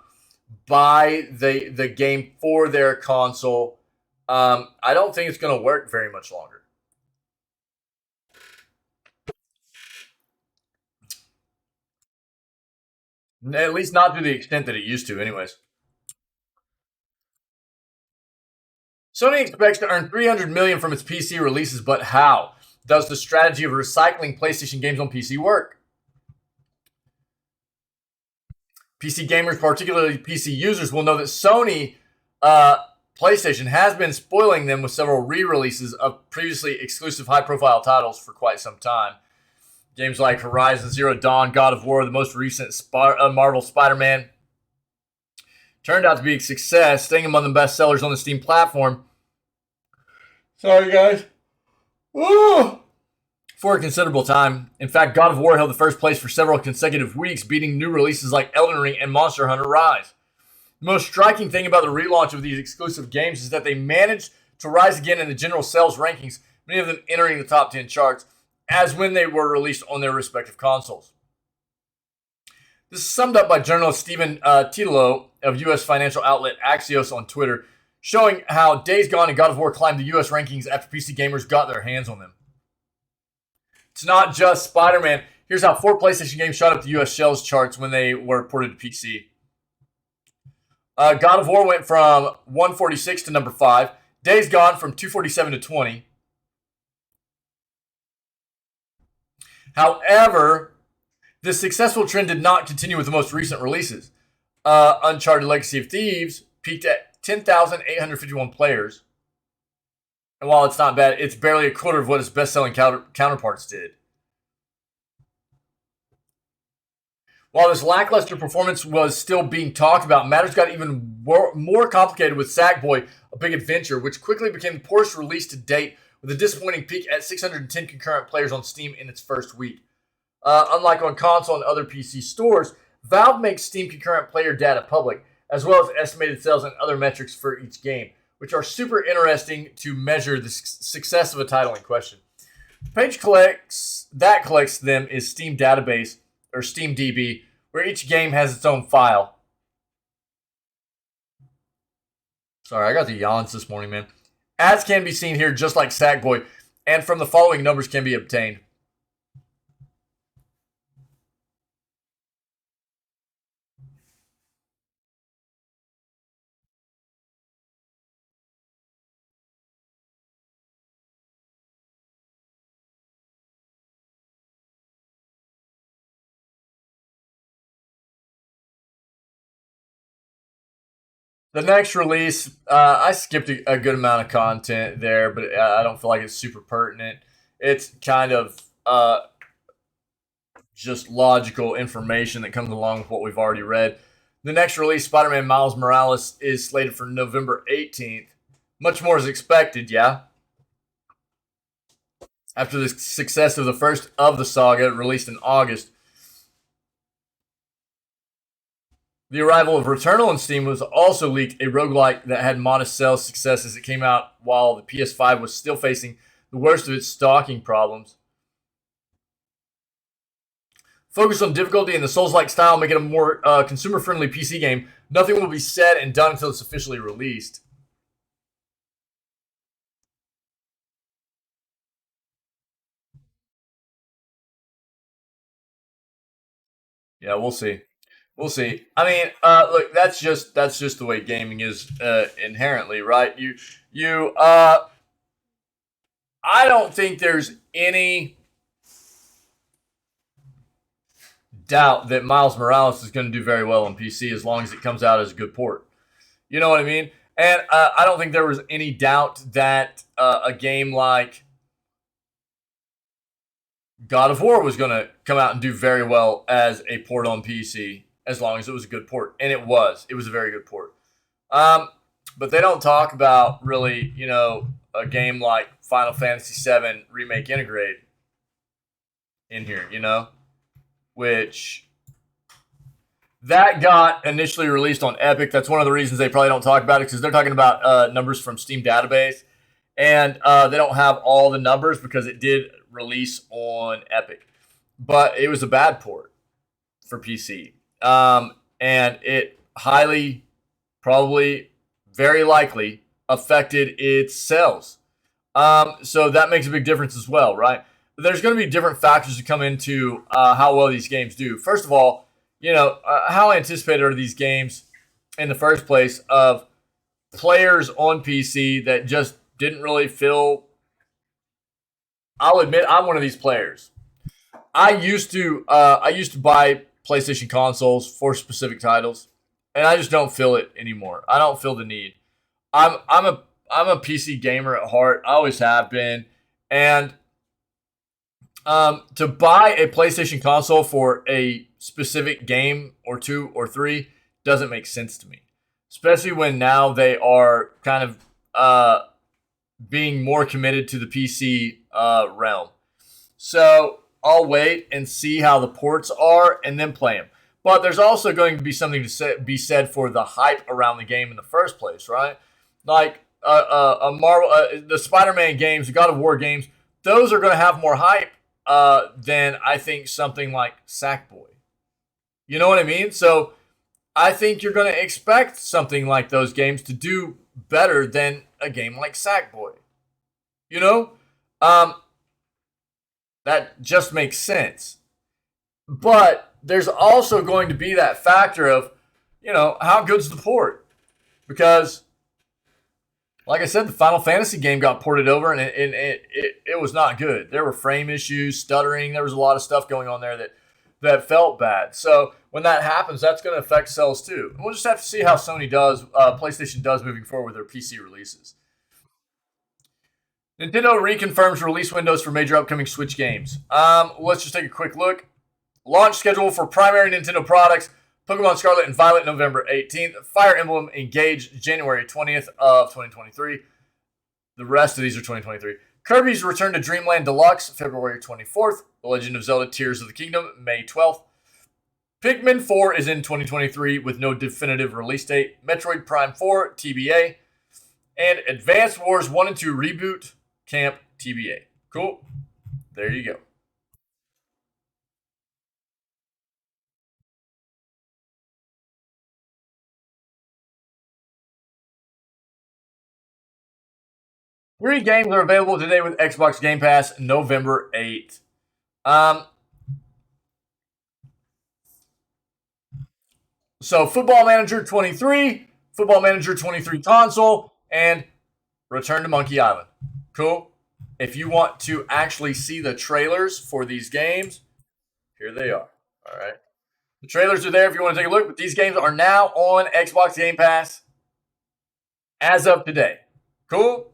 buy the game for their console. I don't think it's going to work very much longer. At least not to the extent that it used to, anyways. Sony expects to earn $300 million from its PC releases, but how? Does the strategy of recycling PlayStation games on PC work? PC gamers, particularly PC users, will know that Sony PlayStation has been spoiling them with several re-releases of previously exclusive high-profile titles for quite some time. Games like Horizon Zero Dawn, God of War, the most recent Marvel Spider-Man turned out to be a success, staying among the best sellers on the Steam platform. Sorry, guys. Woo! For a considerable time. In fact, God of War held the first place for several consecutive weeks, beating new releases like Elden Ring and Monster Hunter Rise. The most striking thing about the relaunch of these exclusive games is that they managed to rise again in the general sales rankings, many of them entering the top 10 charts, as when they were released on their respective consoles. This is summed up by journalist Stephen Titolo of U.S. financial outlet Axios on Twitter, showing how Days Gone and God of War climbed the U.S. rankings after PC gamers got their hands on them. It's not just Spider-Man. Here's how 4 PlayStation games shot up the U.S. sales charts when they were ported to PC. God of War went from 146 to number 5. Days Gone from 247 to 20. However, this successful trend did not continue with the most recent releases. Uncharted Legacy of Thieves peaked at 10,851 players. And while it's not bad, it's barely a quarter of what its best-selling counterparts did. While this lackluster performance was still being talked about, matters got even more complicated with Sackboy: A Big Adventure, which quickly became the poorest release to date, with a disappointing peak at 610 concurrent players on Steam in its first week. Unlike on console and other PC stores, Valve makes Steam concurrent player data public, as well as estimated sales and other metrics for each game, which are super interesting to measure the success of a title in question. The page collects them is Steam Database, or SteamDB, where each game has its own file. Sorry, I got the yawns this morning, man. Ads can be seen here just like Sackboy, and from the following numbers can be obtained. The next release, I skipped a good amount of content there, but I don't feel like it's super pertinent. It's kind of just logical information that comes along with what we've already read. The next release, Spider-Man Miles Morales, is slated for November 18th. Much more is expected, yeah? After the success of the first of the saga, released in August, the arrival of Returnal on Steam was also leaked, a roguelike that had modest sales success as it came out while the PS5 was still facing the worst of its stalking problems. Focus on difficulty and the Souls-like style, make it a more consumer-friendly PC game. Nothing will be said and done until it's officially released. Yeah, we'll see. We'll see. I mean, look, that's just the way gaming is inherently, right? I don't think there's any doubt that Miles Morales is going to do very well on PC as long as it comes out as a good port. You know what I mean? And I don't think there was any doubt that a game like God of War was going to come out and do very well as a port on PC, as long as it was a good port. And it was. It was a very good port. But they don't talk about really, a game like Final Fantasy VII Remake Integrate in here, which that got initially released on Epic. That's one of the reasons they probably don't talk about it, because they're talking about numbers from Steam Database, and they don't have all the numbers because it did release on Epic. But it was a bad port for PC, and it highly, probably, very likely affected its sales. So that makes a big difference as well, right? But there's going to be different factors that come into how well these games do. First of all, how anticipated are these games in the first place of players on PC that just didn't really feel. I'll admit I'm one of these players. I used to buy PlayStation consoles for specific titles, and I just don't feel it anymore. I don't feel the need. I'm a PC gamer at heart. I always have been, and to buy a PlayStation console for a specific game or two or three doesn't make sense to me, especially when now they are kind of being more committed to the PC realm. So I'll wait and see how the ports are and then play them. But there's also going to be something to be said for the hype around the game in the first place, right? Like a Marvel, the Spider-Man games, the God of War games, those are going to have more hype than I think something like Sackboy. You know what I mean? So I think you're going to expect something like those games to do better than a game like Sackboy. That just makes sense. But there's also going to be that factor of, how good's the port? Because, like I said, the Final Fantasy game got ported over, and it was not good. There were frame issues, stuttering. There was a lot of stuff going on there that felt bad. So when that happens, that's going to affect sales too. And we'll just have to see how PlayStation does moving forward with their PC releases. Nintendo reconfirms release windows for major upcoming Switch games. Let's just take a quick look. Launch schedule for primary Nintendo products: Pokemon Scarlet and Violet, November 18th. Fire Emblem Engage, January 20th of 2023. The rest of these are 2023. Kirby's Return to Dreamland Deluxe, February 24th. The Legend of Zelda Tears of the Kingdom, May 12th. Pikmin 4 is in 2023 with no definitive release date. Metroid Prime 4, TBA. And Advance Wars 1 and 2 Reboot Camp, TBA. Cool. There you go. Three games are available today with Xbox Game Pass, November 8th. So Football Manager 23, Football Manager 23 console, and Return to Monkey Island. Cool. If you want to actually see the trailers for these games, here they are. All right. The trailers are there if you want to take a look, but these games are now on Xbox Game Pass as of today. Cool.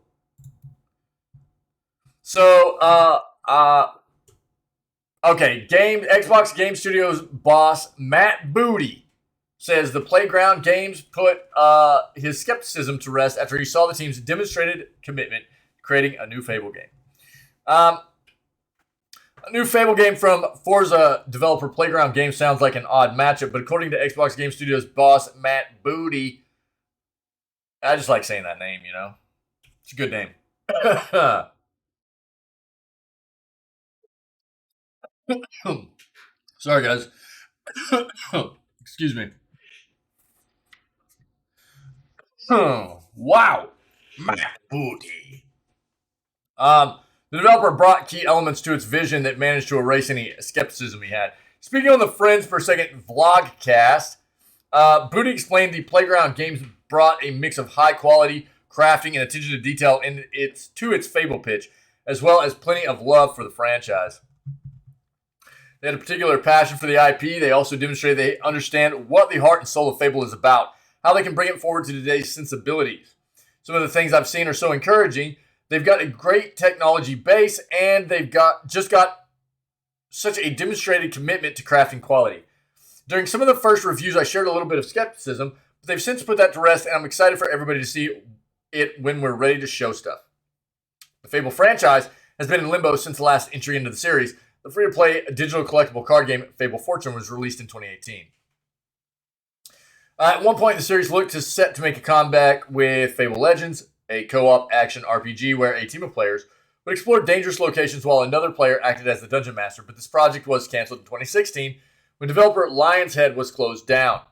So, okay, Xbox Game Studios boss Matt Booty says the Playground Games put his skepticism to rest after he saw the team's demonstrated commitment to creating a new Fable game. A new Fable game from Forza developer Playground Games sounds like an odd matchup, but according to Xbox Game Studios boss Matt Booty, I just like saying that name, you know? It's a good name. Sorry, guys. Excuse me. Wow. Matt Booty. The developer brought key elements to its vision that managed to erase any skepticism he had. Speaking on the Friends Per Second vlogcast, Booty explained the Playground Games brought a mix of high quality crafting and attention to detail to its Fable pitch, as well as plenty of love for the franchise. They had a particular passion for the IP. They also demonstrated they understand what the heart and soul of Fable is about, how they can bring it forward to today's sensibilities. Some of the things I've seen are so encouraging. They've got a great technology base, and they've got such a demonstrated commitment to crafting quality. During some of the first reviews, I shared a little bit of skepticism, but they've since put that to rest, and I'm excited for everybody to see it when we're ready to show stuff. The Fable franchise has been in limbo since the last entry into the series. The free-to-play digital collectible card game Fable Fortune was released in 2018. At one point, the series looked set to make a comeback with Fable Legends, a co-op action RPG where a team of players would explore dangerous locations while another player acted as the dungeon master, but this project was canceled in 2016 when developer Lionshead was closed down.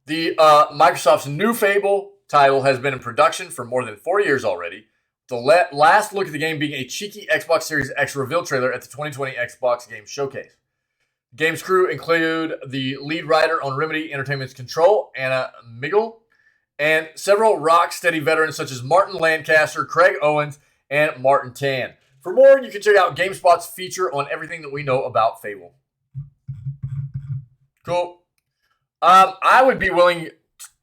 The Microsoft's new Fable title has been in production for more than 4 years already. The last look at the game being a cheeky Xbox Series X reveal trailer at the 2020 Xbox Game Showcase. The game's crew include the lead writer on Remedy Entertainment's Control, Anna Miggle, and several rock-steady veterans such as Martin Lancaster, Craig Owens, and Martin Tan. For more, you can check out GameSpot's feature on everything that we know about Fable. Cool. I would be willing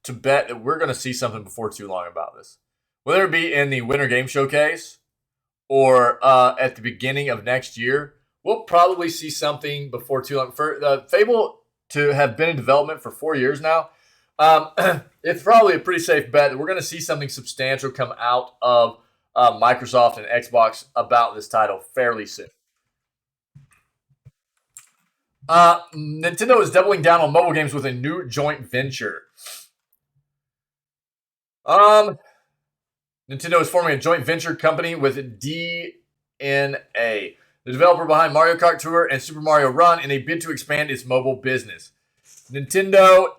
to bet that we're going to see something before too long about this. Whether it be in the Winter Game Showcase or at the beginning of next year, we'll probably see something before too long. For Fable to have been in development for 4 years now, it's probably a pretty safe bet that we're going to see something substantial come out of Microsoft and Xbox about this title fairly soon. Nintendo is doubling down on mobile games with a new joint venture. Nintendo is forming a joint venture company with DNA, the developer behind Mario Kart Tour and Super Mario Run, in a bid to expand its mobile business. Nintendo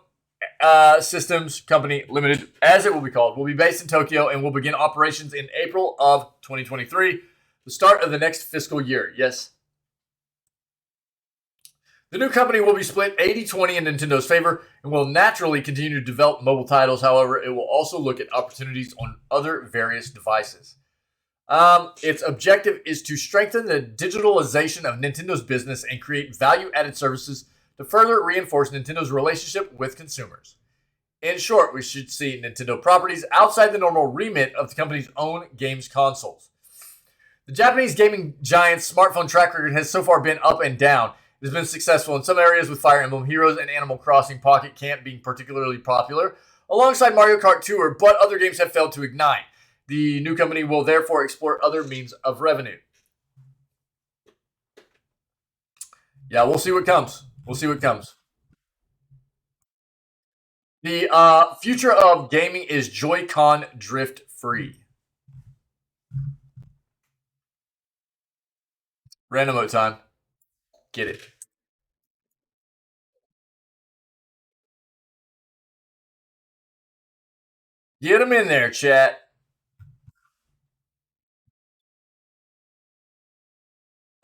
Systems Company Limited, as it will be called, will be based in Tokyo and will begin operations in April of 2023, the start of the next fiscal year. Yes. The new company will be split 80-20 in Nintendo's favor and will naturally continue to develop mobile titles. However, it will also look at opportunities on other various devices. Its objective is to strengthen the digitalization of Nintendo's business and create value-added services to further reinforce Nintendo's relationship with consumers. In short, we should see Nintendo properties outside the normal remit of the company's own games consoles. The Japanese gaming giant's smartphone track record has so far been up and down. It has been successful in some areas, with Fire Emblem Heroes and Animal Crossing Pocket Camp being particularly popular, alongside Mario Kart Tour, but other games have failed to ignite. The new company will therefore explore other means of revenue. Yeah, we'll see what comes. We'll see what comes. The future of gaming is Joy-Con drift free. Random mode time. Get it. Get them in there, chat.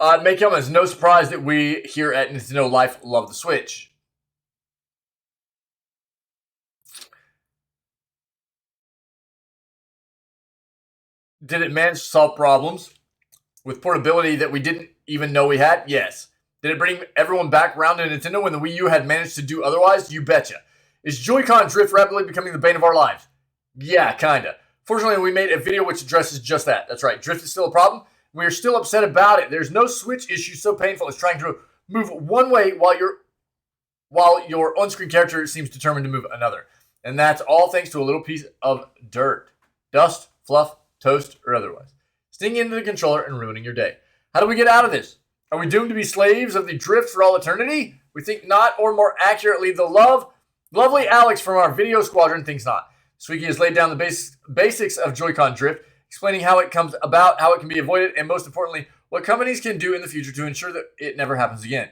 It may come as no surprise that we here at Nintendo Life love the Switch. Did it manage to solve problems with portability that we didn't even know we had? Yes. Did it bring everyone back around to Nintendo when the Wii U had managed to do otherwise? You betcha. Is Joy-Con drift rapidly becoming the bane of our lives? Yeah, kinda. Fortunately, we made a video which addresses just that. That's right. Drift is still a problem. We are still upset about it. There's no Switch issue so painful as trying to move one way while your on-screen character seems determined to move another. And that's all thanks to a little piece of dirt, dust, fluff, toast, or otherwise, stinging into the controller and ruining your day. How do we get out of this? Are we doomed to be slaves of the drift for all eternity? We think not, or more accurately, the lovely Alex from our video squadron thinks not. Swiggy has laid down the basics of Joy-Con drift, explaining how it comes about, how it can be avoided, and most importantly, what companies can do in the future to ensure that it never happens again.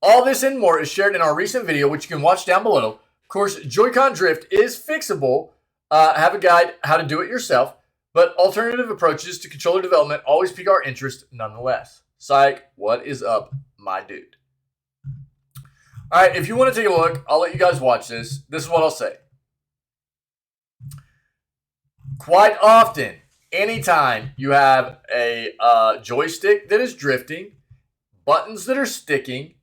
All this and more is shared in our recent video, which you can watch down below. Of course, Joy-Con drift is fixable. Have a guide how to do it yourself, but alternative approaches to controller development always pique our interest nonetheless. Psych, what is up, my dude? All right, if you want to take a look, I'll let you guys watch this. This is what I'll say. Quite often, anytime you have a joystick that is drifting, buttons that are sticking,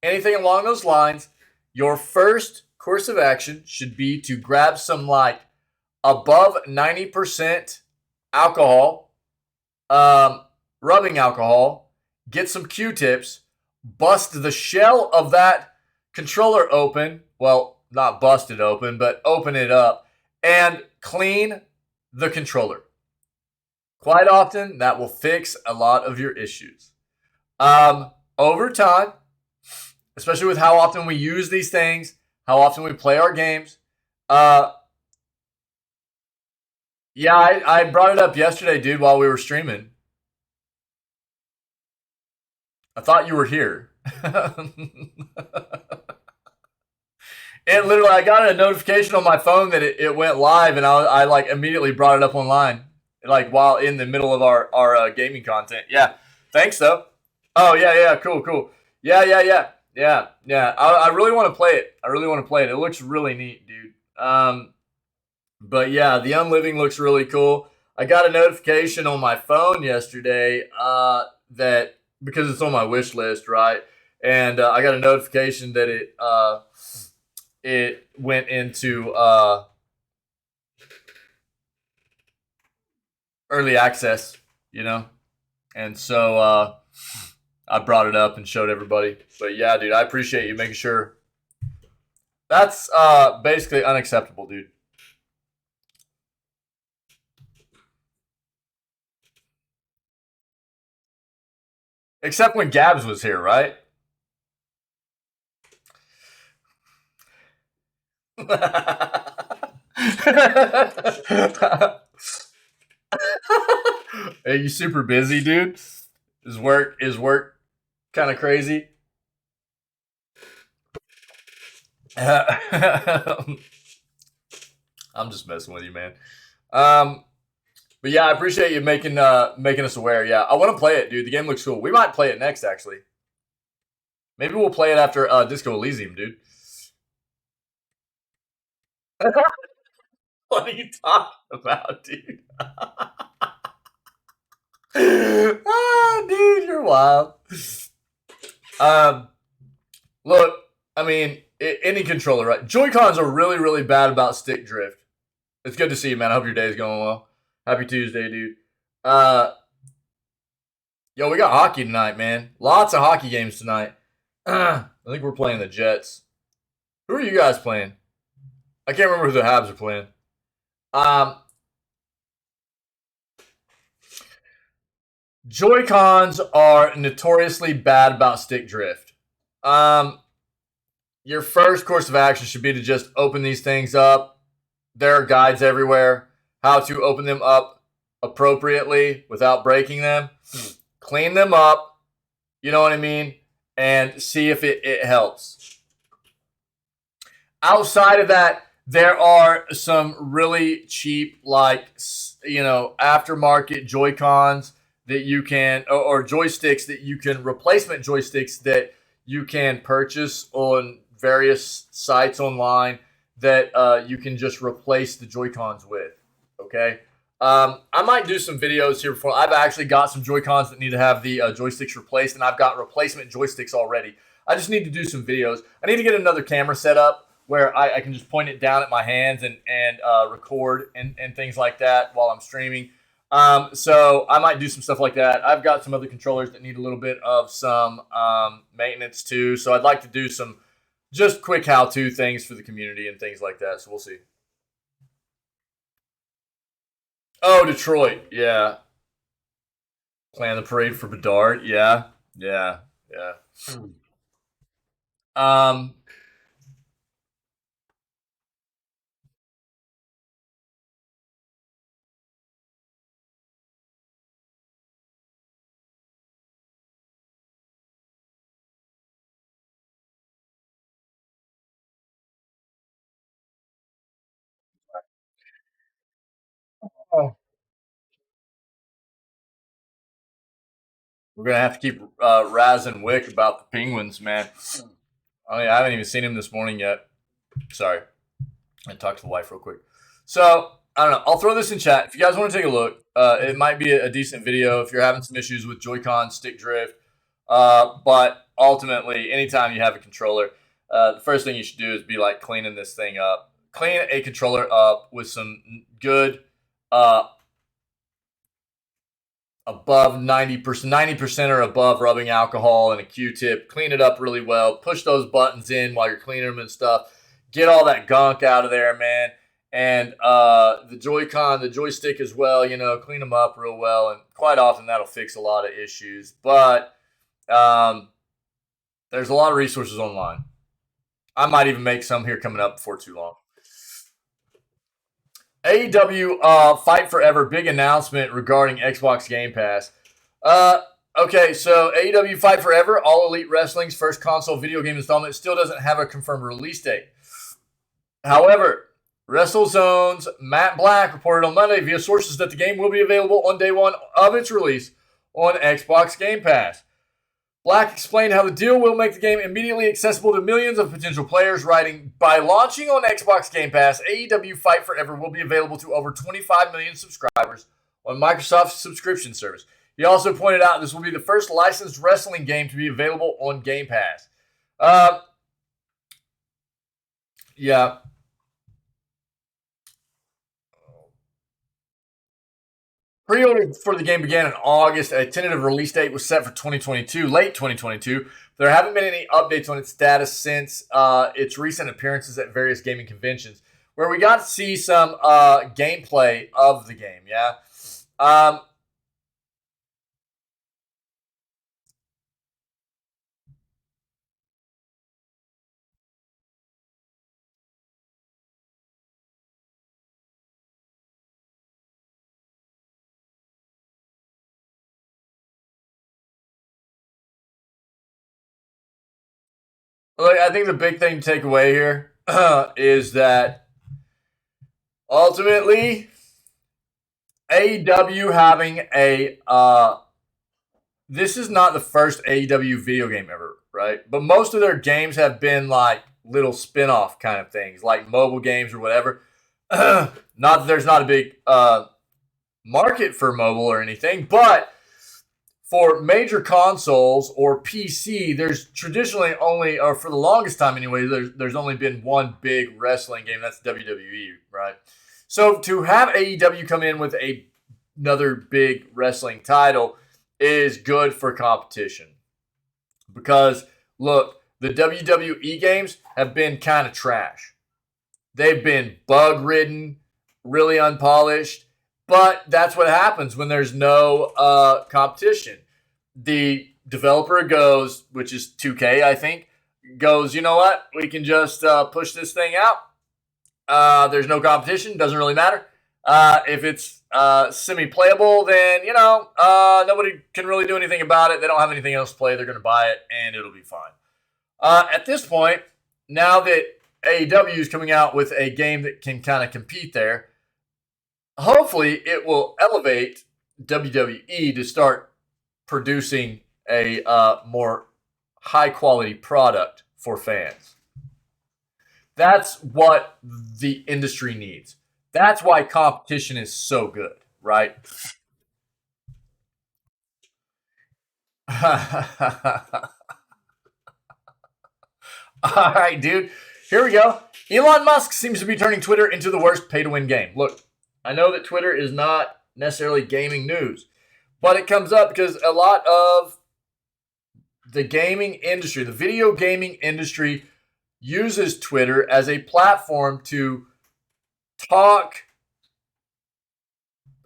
anything along those lines, your first course of action should be to grab some like above 90% alcohol, rubbing alcohol, get some Q-tips, bust the shell of that controller open. Well, not bust it open, but open it up and clean the controller. Quite often, that will fix a lot of your issues. Over time, especially with how often we use these things, how often we play our games. Yeah, I brought it up yesterday, dude, while we were streaming. I thought you were here. And literally, I got a notification on my phone that it went live, and I like immediately brought it up online, like while in the middle of our gaming content. Yeah, thanks though. Oh yeah, cool. Yeah. I really want to play it. It looks really neat, dude. But yeah, the Unliving looks really cool. I got a notification on my phone yesterday that because it's on my wish list, right? And I got a notification that it went into early access, you know? And so I brought it up and showed everybody. But yeah, dude, I appreciate you making sure. That's basically unacceptable, dude. Except when Gabs was here, right? Are you super busy, dude? Is work kind of crazy? I'm just messing with you, man. But yeah, I appreciate you making us aware. Yeah, I want to play it, dude. The game looks cool. We might play it next, actually. Maybe we'll play it after Disco Elysium, dude. What are you talking about, dude? Dude, you're wild. Look, I mean, any controller, right? Joy-Cons are really, really bad about stick drift. It's good to see you, man. I hope your day is going well. Happy Tuesday, dude. Yo, we got hockey tonight, man. Lots of hockey games tonight. I think we're playing the Jets. Who are you guys playing? I can't remember who the Habs are playing. Joy-Cons are notoriously bad about stick drift. Your first course of action should be to just open these things up. There are guides everywhere how to open them up appropriately without breaking them. Clean them up, you know what I mean, and see if it helps. Outside of that, there are some really cheap, like, aftermarket Joy-Cons that you can, or joysticks that you can, replacement joysticks that you can purchase on various sites online that you can just replace the Joy-Cons with, okay? I might do some videos here before. I've actually got some Joy-Cons that need to have the joysticks replaced, and I've got replacement joysticks already. I just need to do some videos. I need to get another camera set up where I can just point it down at my hands and record and things like that while I'm streaming. So I might do some stuff like that. I've got some other controllers that need a little bit of some maintenance too. So I'd like to do some just quick how-to things for the community and things like that. So we'll see. Oh, Detroit. Yeah. Plan the parade for Bedard. Yeah. Yeah. Yeah. Oh. We're gonna have to keep razzing Wick about the Penguins, man. I haven't even seen him this morning yet. Sorry, I talked to the wife real quick. So I don't know. I'll throw this in chat if you guys want to take a look. It might be a decent video if you're having some issues with Joy-Con stick drift. But ultimately, anytime you have a controller, the first thing you should do is be like cleaning this thing up. Clean a controller up with some good above 90%, 90% or above rubbing alcohol and a Q-tip. Clean it up really well. Push those buttons in while you're cleaning them and stuff. Get all that gunk out of there, man. And the Joy-Con, the joystick as well, clean them up real well. And quite often that'll fix a lot of issues. But there's a lot of resources online. I might even make some here coming up before too long. AEW Fight Forever, big announcement regarding Xbox Game Pass. Okay, so AEW Fight Forever, All Elite Wrestling's first console video game installment, still doesn't have a confirmed release date. However, WrestleZone's Matt Black reported on Monday via sources that the game will be available on day one of its release on Xbox Game Pass. Black explained how the deal will make the game immediately accessible to millions of potential players, writing, "By launching on Xbox Game Pass, AEW Fight Forever will be available to over 25 million subscribers on Microsoft's subscription service." He also pointed out this will be the first licensed wrestling game to be available on Game Pass. Yeah. Pre-order for the game began in August. A tentative release date was set for 2022, late 2022. There haven't been any updates on its status since its recent appearances at various gaming conventions, where we got to see some gameplay of the game, yeah? Look, I think the big thing to take away here is that ultimately AEW having this is not the first AEW video game ever, right? But most of their games have been like little spin-off kind of things, like mobile games or whatever. Not that there's not a big market for mobile or anything, but for major consoles or PC, there's traditionally only, or for the longest time anyway, there's only been one big wrestling game. That's WWE, right? So to have AEW come in with a another big wrestling title is good for competition. Because look, the WWE games have been kind of trash. They've been bug ridden, really unpolished, but that's what happens when there's no competition. The developer goes, which is 2K, I think, goes, you know what? We can just push this thing out. There's no competition. Doesn't really matter. If it's semi-playable, then, nobody can really do anything about it. They don't have anything else to play. They're going to buy it, and it'll be fine. At this point, now that AEW is coming out with a game that can kind of compete there, hopefully it will elevate WWE to start producing a more high-quality product for fans. That's what the industry needs. That's why competition is so good, right? All right, dude. Here we go. Elon Musk seems to be turning Twitter into the worst pay-to-win game. Look, I know that Twitter is not necessarily gaming news, but it comes up because a lot of the gaming industry, the video gaming industry, uses Twitter as a platform to talk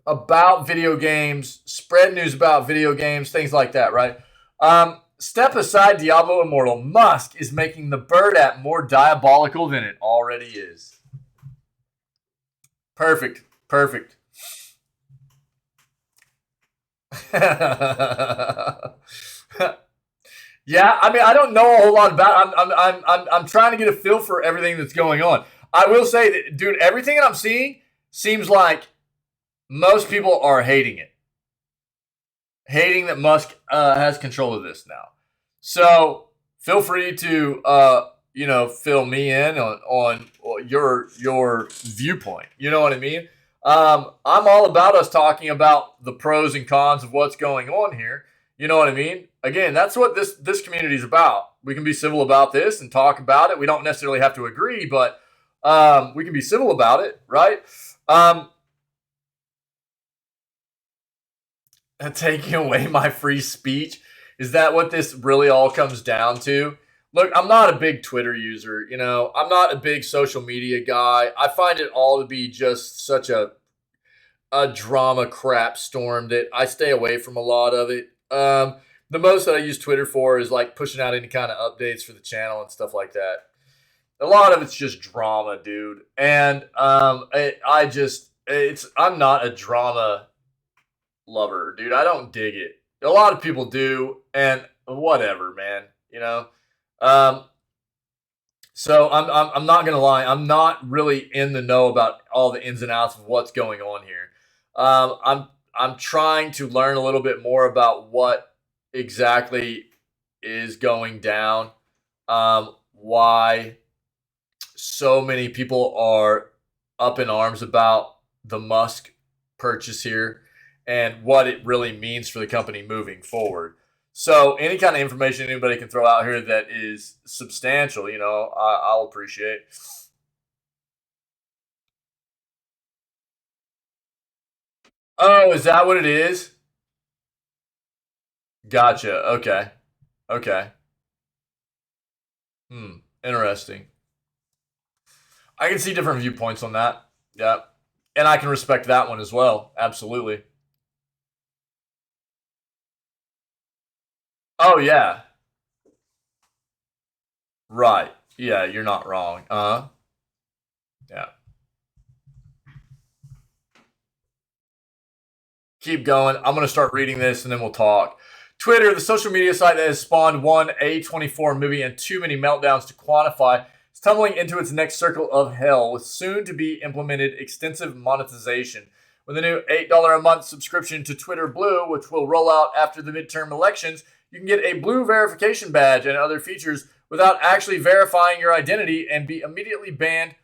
about video games, spread news about video games, things like that, right? Step aside Diablo Immortal. Musk is making the Bird app more diabolical than it already is. Perfect. Yeah, I mean, I don't know a whole lot about it. I'm trying to get a feel for everything that's going on. I will say that, dude, everything that I'm seeing seems like most people are hating it. Hating that Musk has control of this now. So feel free to fill me in on your viewpoint. You know what I mean? I'm all about us talking about the pros and cons of what's going on here. You know what I mean? Again, that's what this community is about. We can be civil about this and talk about it. We don't necessarily have to agree, but we can be civil about it, right? Taking away my free speech. Is that what this really all comes down to? Look, I'm not a big Twitter user. I'm not a big social media guy. I find it all to be just such a drama crap storm that I stay away from a lot of it. The most that I use Twitter for is like pushing out any kind of updates for the channel and stuff like that. A lot of it's just drama, dude. And I'm not a drama lover, dude. I don't dig it. A lot of people do, and whatever, man. So I'm not gonna lie. I'm not really in the know about all the ins and outs of what's going on here. I'm trying to learn a little bit more about what exactly is going down. Why so many people are up in arms about the Musk purchase here and what it really means for the company moving forward. So any kind of information anybody can throw out here that is substantial, I'll appreciate. Oh, is that what it is? Gotcha. Okay. Interesting. I can see different viewpoints on that. Yeah. And I can respect that one as well. Absolutely. Oh, yeah. Right. Yeah, you're not wrong. Yeah. Keep going. I'm going to start reading this and then we'll talk. Twitter, the social media site that has spawned one A24 movie and too many meltdowns to quantify, is tumbling into its next circle of hell with soon to be implemented extensive monetization. With a new $8 a month subscription to Twitter Blue, which will roll out after the midterm elections, you can get a blue verification badge and other features without actually verifying your identity and be immediately banned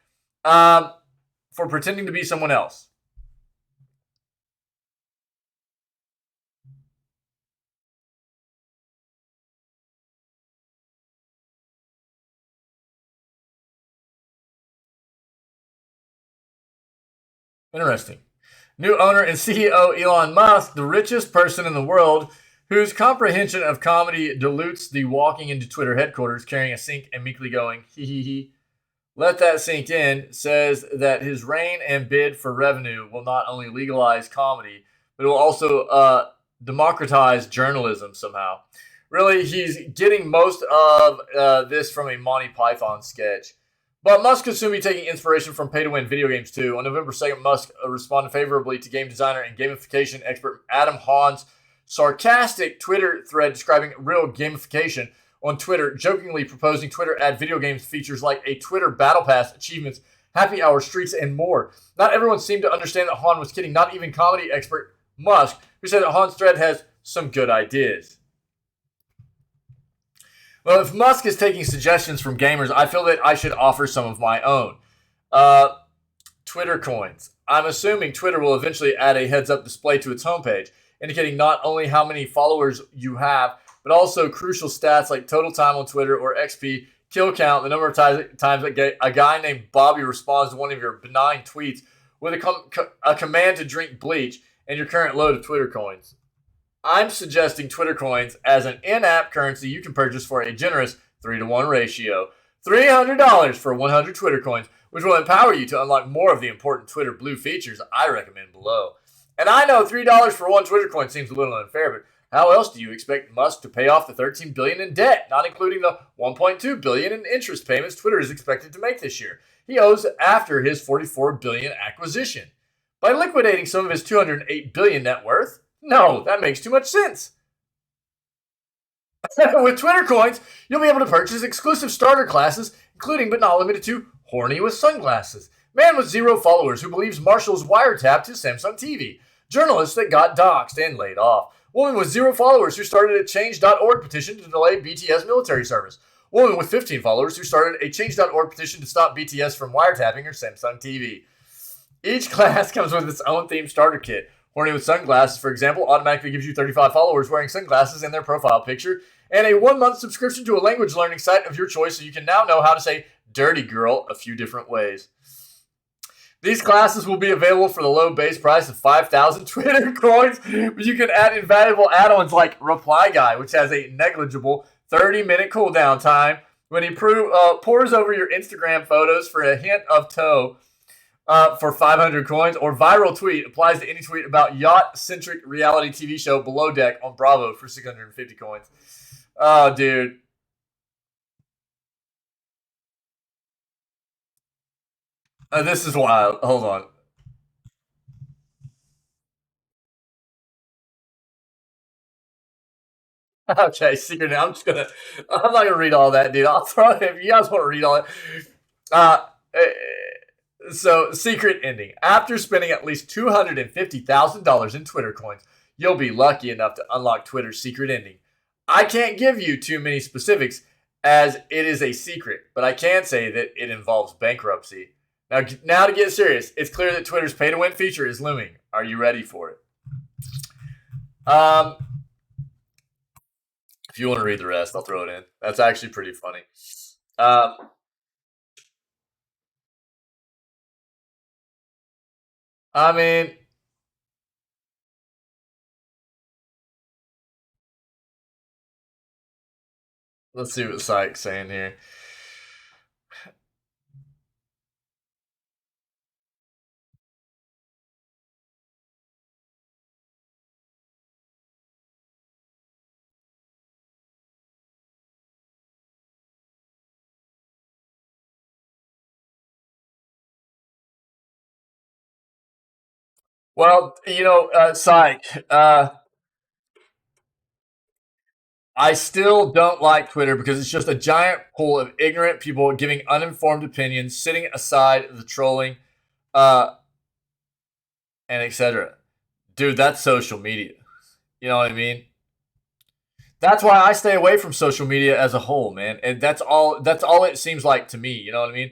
for pretending to be someone else. Interesting. New owner and CEO Elon Musk, the richest person in the world, whose comprehension of comedy dilutes the walking into Twitter headquarters carrying a sink and meekly going, hee hee hee. Let that sink in, says that his reign and bid for revenue will not only legalize comedy, but it will also democratize journalism somehow. Really, he's getting most of this from a Monty Python sketch. But Musk could soon be taking inspiration from pay-to-win video games too. On November 2nd, Musk responded favorably to game designer and gamification expert Adam Hahn's sarcastic Twitter thread describing real gamification on Twitter, jokingly proposing Twitter add video games features like a Twitter Battle Pass, achievements, happy hour, streaks, and more. Not everyone seemed to understand that Hahn was kidding, not even comedy expert Musk, who said that Hahn's thread has some good ideas. Well, if Musk is taking suggestions from gamers, I feel that I should offer some of my own. Twitter coins. I'm assuming Twitter will eventually add a heads-up display to its homepage, indicating not only how many followers you have, but also crucial stats like total time on Twitter or XP, kill count, the number of times a guy named Bobby responds to one of your benign tweets with a command to drink bleach, and your current load of Twitter coins. I'm suggesting Twitter coins as an in-app currency you can purchase for a generous 3-to-1 ratio. $300 for 100 Twitter coins, which will empower you to unlock more of the important Twitter Blue features I recommend below. And I know $3 for one Twitter coin seems a little unfair, but how else do you expect Musk to pay off the $13 billion in debt, not including the $1.2 billion in interest payments Twitter is expected to make this year? He owes after his $44 billion acquisition. By liquidating some of his $208 billion net worth? No, that makes too much sense. With Twitter coins, you'll be able to purchase exclusive starter classes, including but not limited to Horny with Sunglasses, man with 0 followers who believes Marshall's wiretapped his Samsung TV, journalist that got doxxed and laid off, woman with 0 followers who started a Change.org petition to delay BTS military service, woman with 15 followers who started a Change.org petition to stop BTS from wiretapping her Samsung TV. Each class comes with its own themed starter kit. Horny with Sunglasses, for example, automatically gives you 35 followers wearing sunglasses in their profile picture, and a 1-month subscription to a language learning site of your choice so you can now know how to say dirty girl a few different ways. These classes will be available for the low base price of 5,000 Twitter coins, but you can add invaluable add-ons like Reply Guy, which has a negligible 30-minute cooldown time when he pours over your Instagram photos for a hint of toe for 500 coins, or Viral Tweet applies to any tweet about yacht-centric reality TV show Below Deck on Bravo for 650 coins. Oh, dude. This is wild. Hold on. Okay, secret. I'm not gonna read all that, dude. I'll throw it if you guys want to read all it. So, secret ending. After spending at least $250,000 in Twitter coins, you'll be lucky enough to unlock Twitter's secret ending. I can't give you too many specifics as it is a secret, but I can say that it involves bankruptcy. Now to get serious, it's clear that Twitter's pay-to-win feature is looming. Are you ready for it? If you want to read the rest, I'll throw it in. That's actually pretty funny. I mean, let's see what Syke's saying here. Well, Syke, I still don't like Twitter because it's just a giant pool of ignorant people giving uninformed opinions, sitting aside the trolling, uh, and etc. Dude, that's social media. You know what I mean? That's why I stay away from social media as a whole, man. And that's all. That's all it seems like to me. You know what I mean?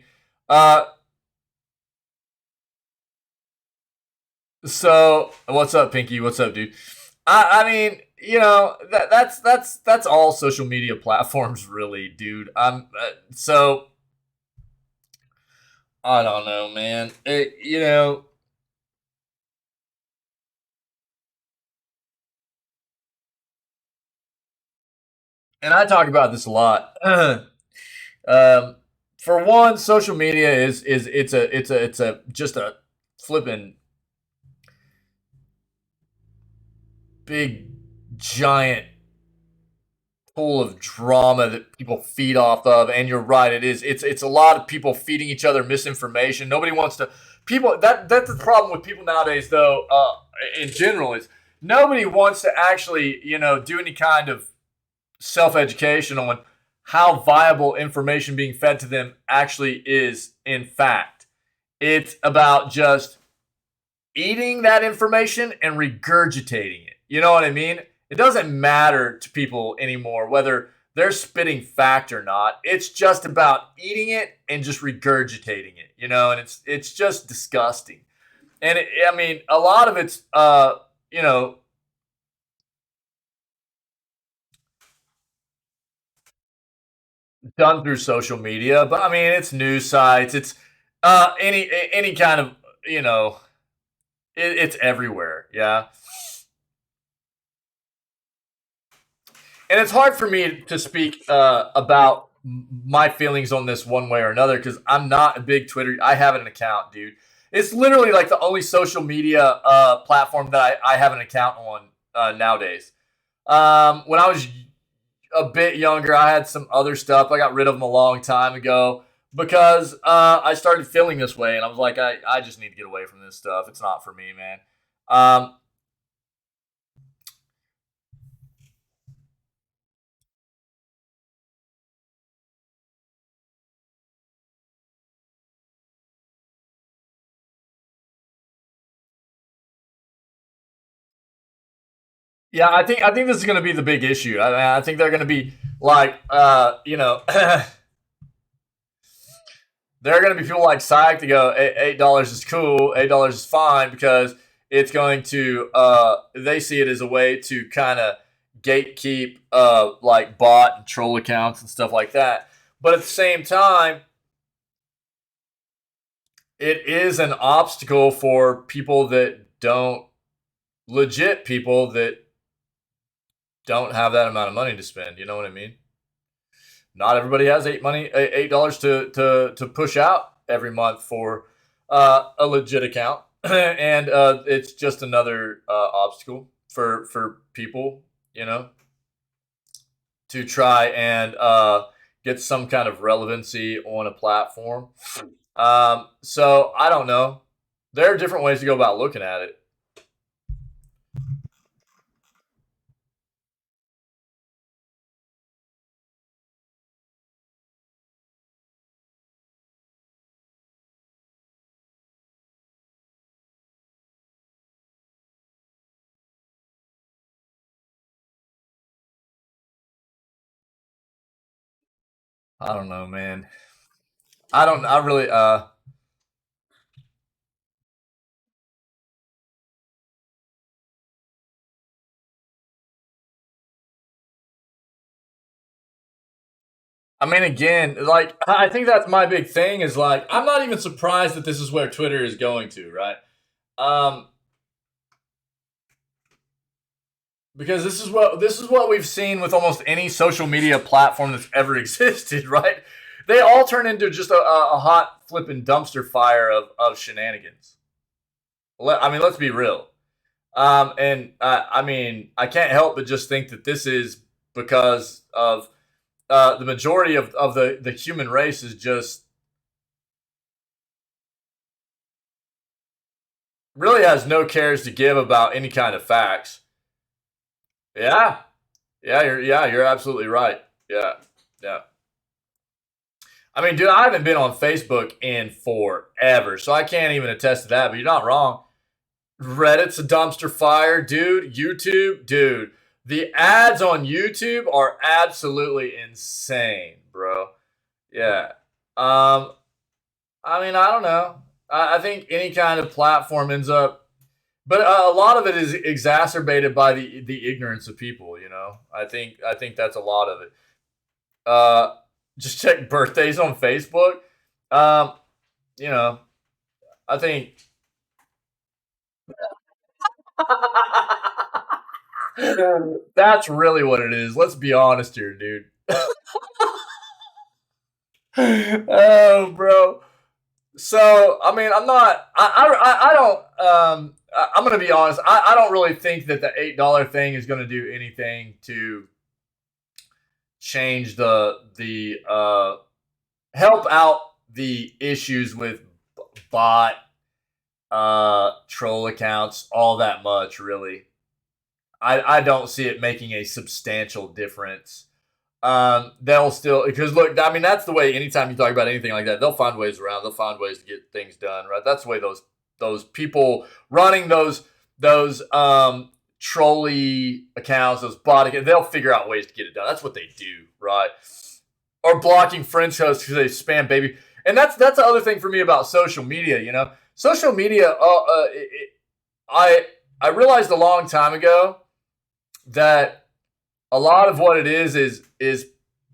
Uh, so what's up, Pinky? What's up, dude? I mean, that's all social media platforms, really, dude. So I don't know, man. and I talk about this a lot. um, for one, social media is it's a just a flipping big giant pool of drama that people feed off of. And you're right, it's a lot of people feeding each other misinformation. Nobody wants to people that's the problem with people nowadays, though. In general, is nobody wants to actually do any kind of self education on how viable information being fed to them actually is. In fact, it's about just eating that information and regurgitating it. You know what I mean? It doesn't matter to people anymore whether they're spitting fact or not. It's just about eating it and just regurgitating it, and it's just disgusting. And I mean, a lot of it's you know, done through social media, but I mean, it's news sites, it's any kind of, it's everywhere. Yeah. And it's hard for me to speak about my feelings on this one way or another because I'm not a big Twitter. I have an account, dude. It's literally like the only social media platform that I have an account on nowadays. When I was a bit younger, I had some other stuff. I got rid of them a long time ago because I started feeling this way, and I was like, I just need to get away from this stuff. It's not for me, man. Um, Yeah, I think this is going to be the big issue. I think they're going to be like, there are going to be people like Psych to go, $8 is cool, $8 is fine because it's going to. They see it as a way to kind of gatekeep like bot and troll accounts and stuff like that. But at the same time, it is an obstacle for people that don't legit people that don't have that amount of money to spend. You know what I mean? Not everybody has $8 to push out every month for a legit account, and it's just another obstacle for people, to try and get some kind of relevancy on a platform. So I don't know. There are different ways to go about looking at it. I don't know, man. I don't. I really. I mean, again, like I think that's my big thing is like I'm not even surprised that this is where Twitter is going to, right? Um, because this is what we've seen with almost any social media platform that's ever existed, right? They all turn into just a hot flipping dumpster fire of shenanigans. I mean, let's be real. And I mean, I can't help but just think that this is because of the majority of the human race is just really has no cares to give about any kind of facts. Yeah, yeah, you're absolutely right. Yeah, yeah. I mean, dude, I haven't been on Facebook in forever, so I can't even attest to that. But you're not wrong. Reddit's a dumpster fire, dude. YouTube, dude. The ads on YouTube are absolutely insane, bro. Yeah. Um, I mean, I don't know. I think any kind of platform ends up, but a lot of it is exacerbated by the ignorance of people. I think that's a lot of it. Uh, just check birthdays on Facebook. Um, you know, I think That's really what it is. Let's be honest here, dude. Oh, bro. So, I mean, I'm not. I don't. I'm gonna be honest. I don't really think that the $8 thing is gonna do anything to change the help out the issues with bot troll accounts all that much. Really, I don't see it making a substantial difference. They'll still, because look, I mean, that's the way. Anytime you talk about anything like that, they'll find ways around. They'll find ways to get things done, right? That's the way those people running those trolley accounts, those bot accounts, they'll figure out ways to get it done. That's what they do, right? Or blocking French hosts because they spam, baby. And that's the other thing for me about social media. You know, social media. I realized a long time ago that a lot of what it is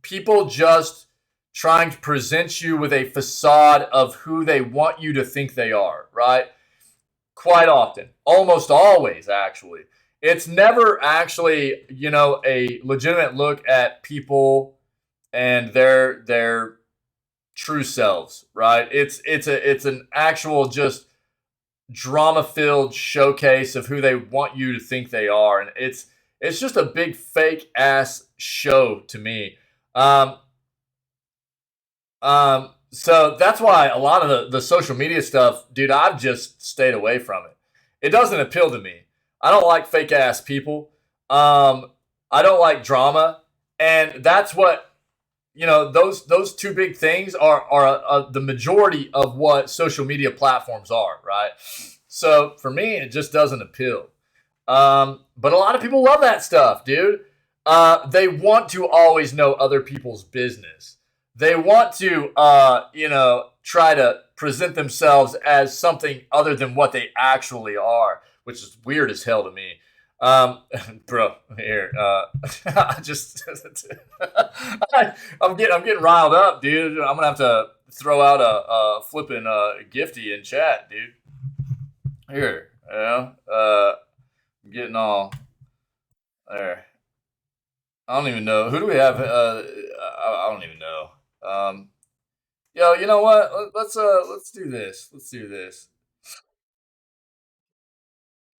people just trying to present you with a facade of who they want you to think they are, right? Quite often, almost always, actually. It's never actually, a legitimate look at people and their true selves, right? It's an actual just drama-filled showcase of who they want you to think they are, and it's just a big fake ass show to me. Um, so that's why a lot of the social media stuff, dude, I've just stayed away from it. It doesn't appeal to me. I don't like fake ass people. I don't like drama, and that's what those two big things are the majority of what social media platforms are, right? So for me, it just doesn't appeal. But a lot of people love that stuff, dude. They want to always know other people's business. They want to, try to present themselves as something other than what they actually are, which is weird as hell to me. Bro, here, I just, I'm getting riled up, dude. I'm gonna have to throw out a flipping gifty in chat, dude. Here, I'm getting all there. I don't even know. Who do we have? I don't even know. Yo, you know what? Let's do this. Let's do this.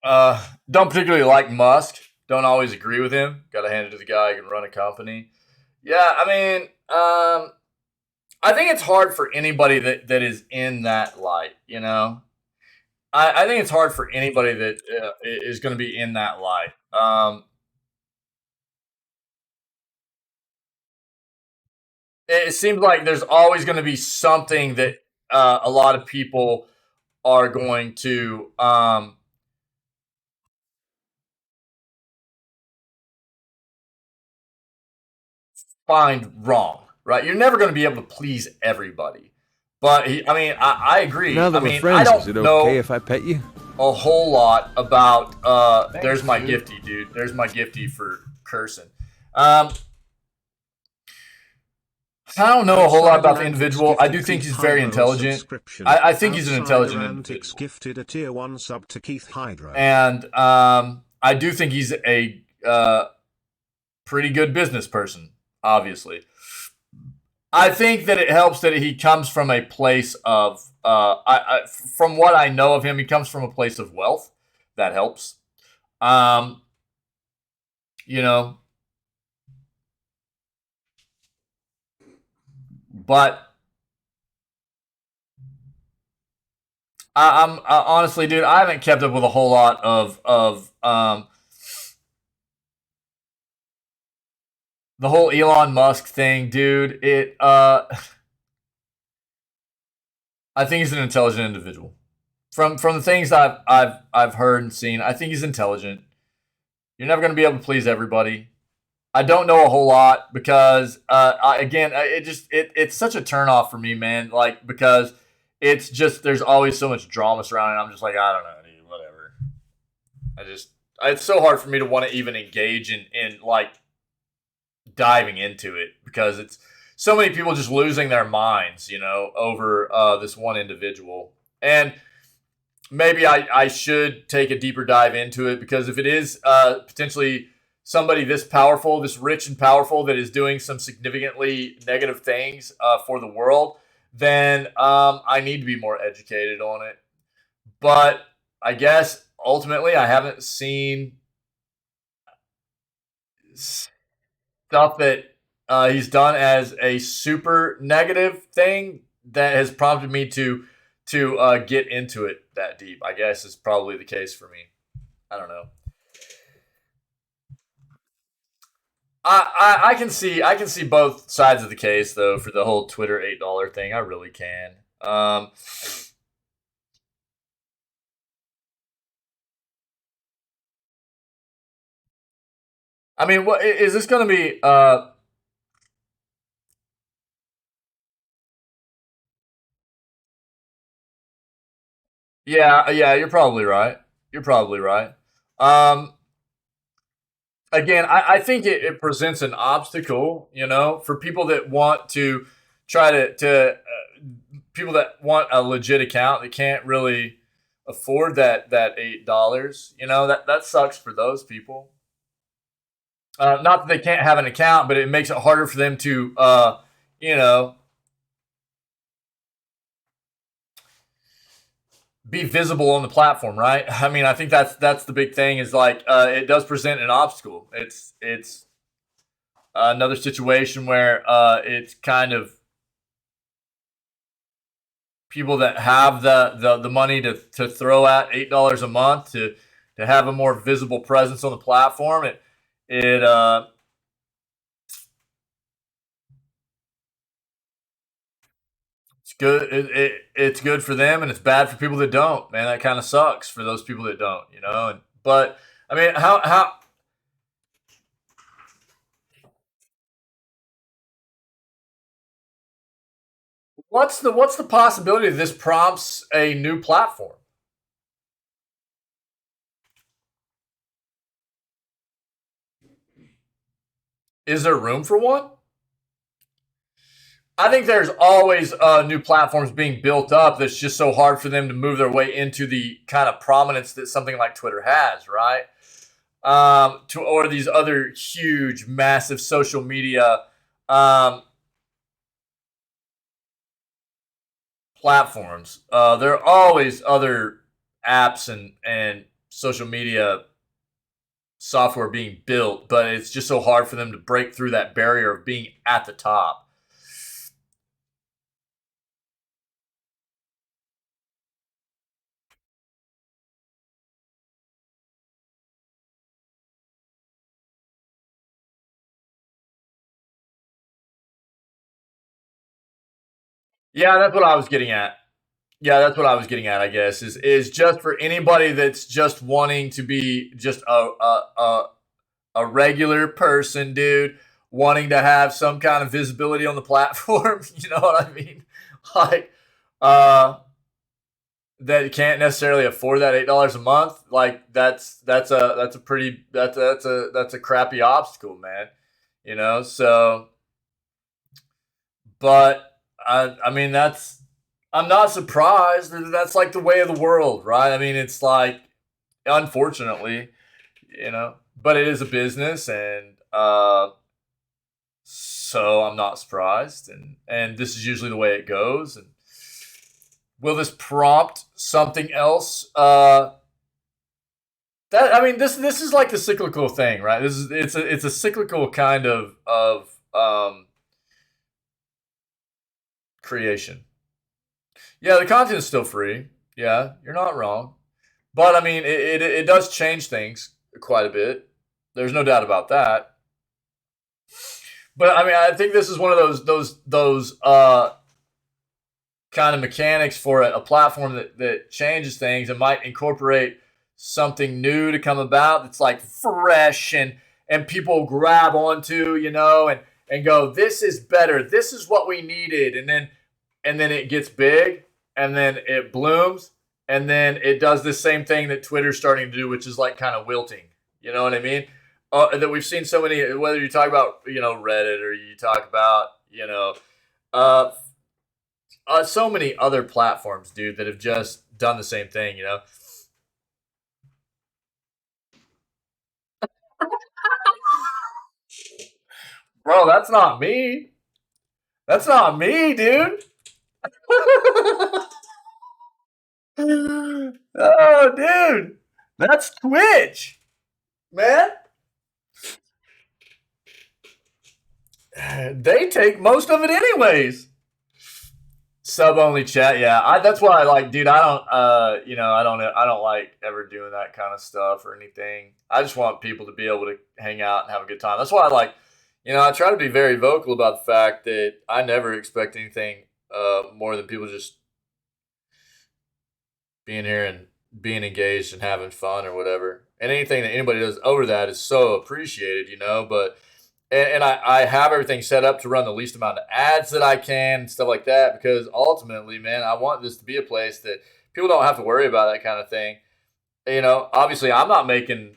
Don't particularly like Musk. Don't always agree with him. Got to hand it to the guy who can run a company. Yeah, I mean, I think it's hard for anybody that is in that light. I think it's hard for anybody that is going to be in that light. It seems like there's always going to be something that a lot of people are going to find wrong, right? You're never going to be able to please everybody. But I agree. Now that I we're mean, friends, I don't is it know okay if I pet you? a whole lot about. There's my gifty, dude. There's my gifty for cursing. I don't know a whole lot about the individual. I do think he's very intelligent. I think he's an intelligent individual. Gifted a tier 1 sub to Keith Hydro. And I do think he's a pretty good business person, obviously. I think that it helps that he comes from a place of, from what I know of him, he comes from a place of wealth. That helps. But I'm honestly, dude, I haven't kept up with a whole lot of the whole Elon Musk thing, dude. I think he's an intelligent individual. From the things I've heard and seen, I think he's intelligent. You're never going to be able to please everybody. I don't know a whole lot because it's such a turnoff for me, man. Like, because it's just there's always so much drama surrounding it. I'm just like, I don't know, dude, whatever. It's so hard for me to want to even engage in like diving into it because it's so many people just losing their minds, over this one individual. And maybe I should take a deeper dive into it, because if it is potentially somebody this powerful, this rich and powerful, that is doing some significantly negative things for the world, then I need to be more educated on it. But I guess ultimately I haven't seen stuff that he's done as a super negative thing that has prompted me to get into it that deep. I guess is probably the case for me. I don't know. I can see both sides of the case though for the whole Twitter $8 thing. I really can. I mean, what is this going to be? Yeah, yeah, you're probably right. You're probably right. Um, Again, I think it presents an obstacle, for people that want to try to people that want a legit account that can't really afford that $8. That sucks for those people. Not that they can't have an account, but it makes it harder for them to, you know, be visible on the platform, right? I mean, I think that's the big thing is like it does present an obstacle. It's another situation where it's kind of people that have the money to throw at $8 a month to have a more visible presence on the platform. It it's good. It's good for them, and it's bad for people that don't. Man, that kind of sucks for those people that don't. But I mean, how what's the possibility that this prompts a new platform? Is there room for one? I think there's always new platforms being built up that's just so hard for them to move their way into the kind of prominence that something like Twitter has, right? Or these other huge, massive social media um, platforms. There are always other apps and social media software being built, but it's just so hard for them to break through that barrier of being at the top. Yeah, that's what I was getting at. Yeah, that's what I was getting at. I guess is just for anybody that's just wanting to be just a regular person, dude, wanting to have some kind of visibility on the platform. You know what I mean? Like, uh, that can't necessarily afford that $8 a month. Like, that's a pretty that's a crappy obstacle, man. So, but I mean I'm not surprised. That's like the way of the world, right? I mean, it's like, unfortunately, but it is a business, and so I'm not surprised, and this is usually the way it goes. And will this prompt something else? That I mean, this is like the cyclical thing, right? It's a cyclical kind of creation. Yeah, the content is still free. Yeah, you're not wrong. But I mean, it does change things quite a bit. There's no doubt about that. But I mean, I think this is one of those kind of mechanics for a platform that changes things and might incorporate something new to come about that's like fresh and people grab onto, and go, this is better. This is what we needed. And then it gets big, and then it blooms, and then it does the same thing that Twitter's starting to do, which is like kind of wilting. You know what I mean? That we've seen so many. Whether you talk about Reddit, or you talk about uh, so many other platforms, dude, that have just done the same thing, you know? Bro, that's not me. That's not me, dude. Oh, dude. That's Twitch, man. They take most of it anyways. Sub only chat, yeah. That's why I like, dude. I don't, I don't like ever doing that kind of stuff or anything. I just want people to be able to hang out and have a good time. That's why I like, I try to be very vocal about the fact that I never expect anything more than people just being here and being engaged and having fun or whatever. And anything that anybody does over that is so appreciated, But and I have everything set up to run the least amount of ads that I can and stuff like that because ultimately, man, I want this to be a place that people don't have to worry about that kind of thing. Obviously, I'm making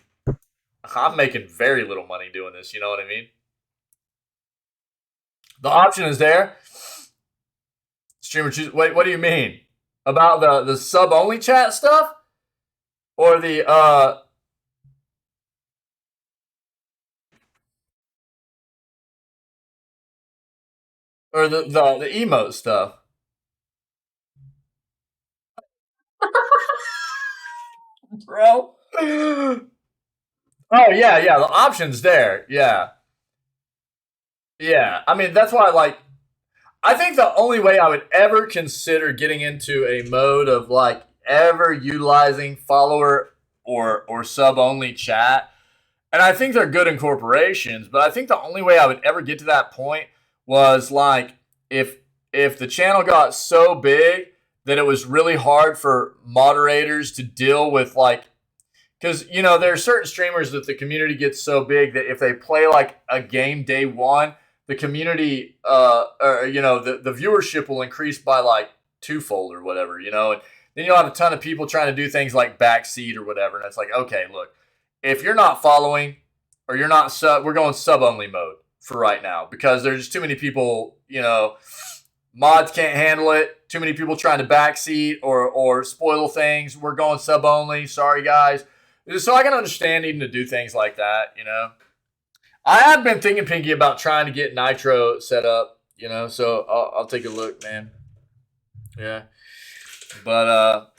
very little money doing this. You know what I mean? The option is there. Streamer choose. Wait, what do you mean about the sub only chat stuff or the or the emote stuff? Bro. Oh yeah, yeah. The option's there. Yeah, yeah. I mean, that's why I think the only way I would ever consider getting into a mode of like ever utilizing follower or sub only chat, and I think they're good in corporations, but I think the only way I would ever get to that point was like if the channel got so big that it was really hard for moderators to deal with like because there are certain streamers that the community gets so big that if they play like a game day one, the community, or the viewership will increase by like twofold or whatever, and then you'll have a ton of people trying to do things like backseat or whatever, and it's like, okay, look, if you're not following or you're not sub, we're going sub only mode for right now because there's just too many people, mods can't handle it. Too many people trying to backseat or spoil things. We're going sub only. Sorry, guys. So I can understand needing to do things like that, I have been thinking, Pinky, about trying to get Nitro set up, so I'll take a look, man. Yeah. But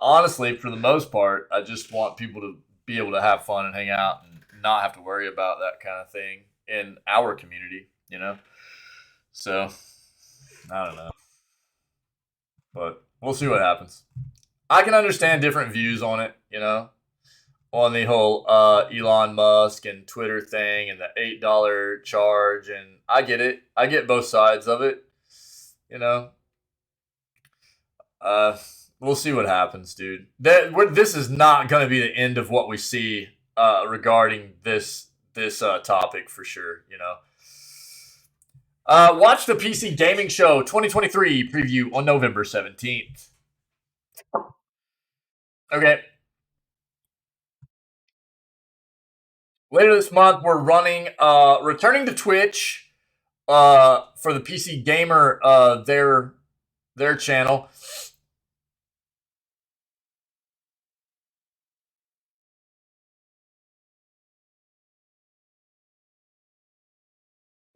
honestly, for the most part, I just want people to be able to have fun and hang out and not have to worry about that kind of thing in our community, So, I don't know. But we'll see what happens. I can understand different views on it, on the whole Elon Musk and Twitter thing and the $8 charge. And I get it. I get both sides of it, We'll see what happens, dude. This is not going to be the end of what we see regarding this topic for sure, Watch the PC Gaming Show 2023 preview on November 17th. Okay. Later this month, we're running, returning to Twitch for the PC Gamer, their channel.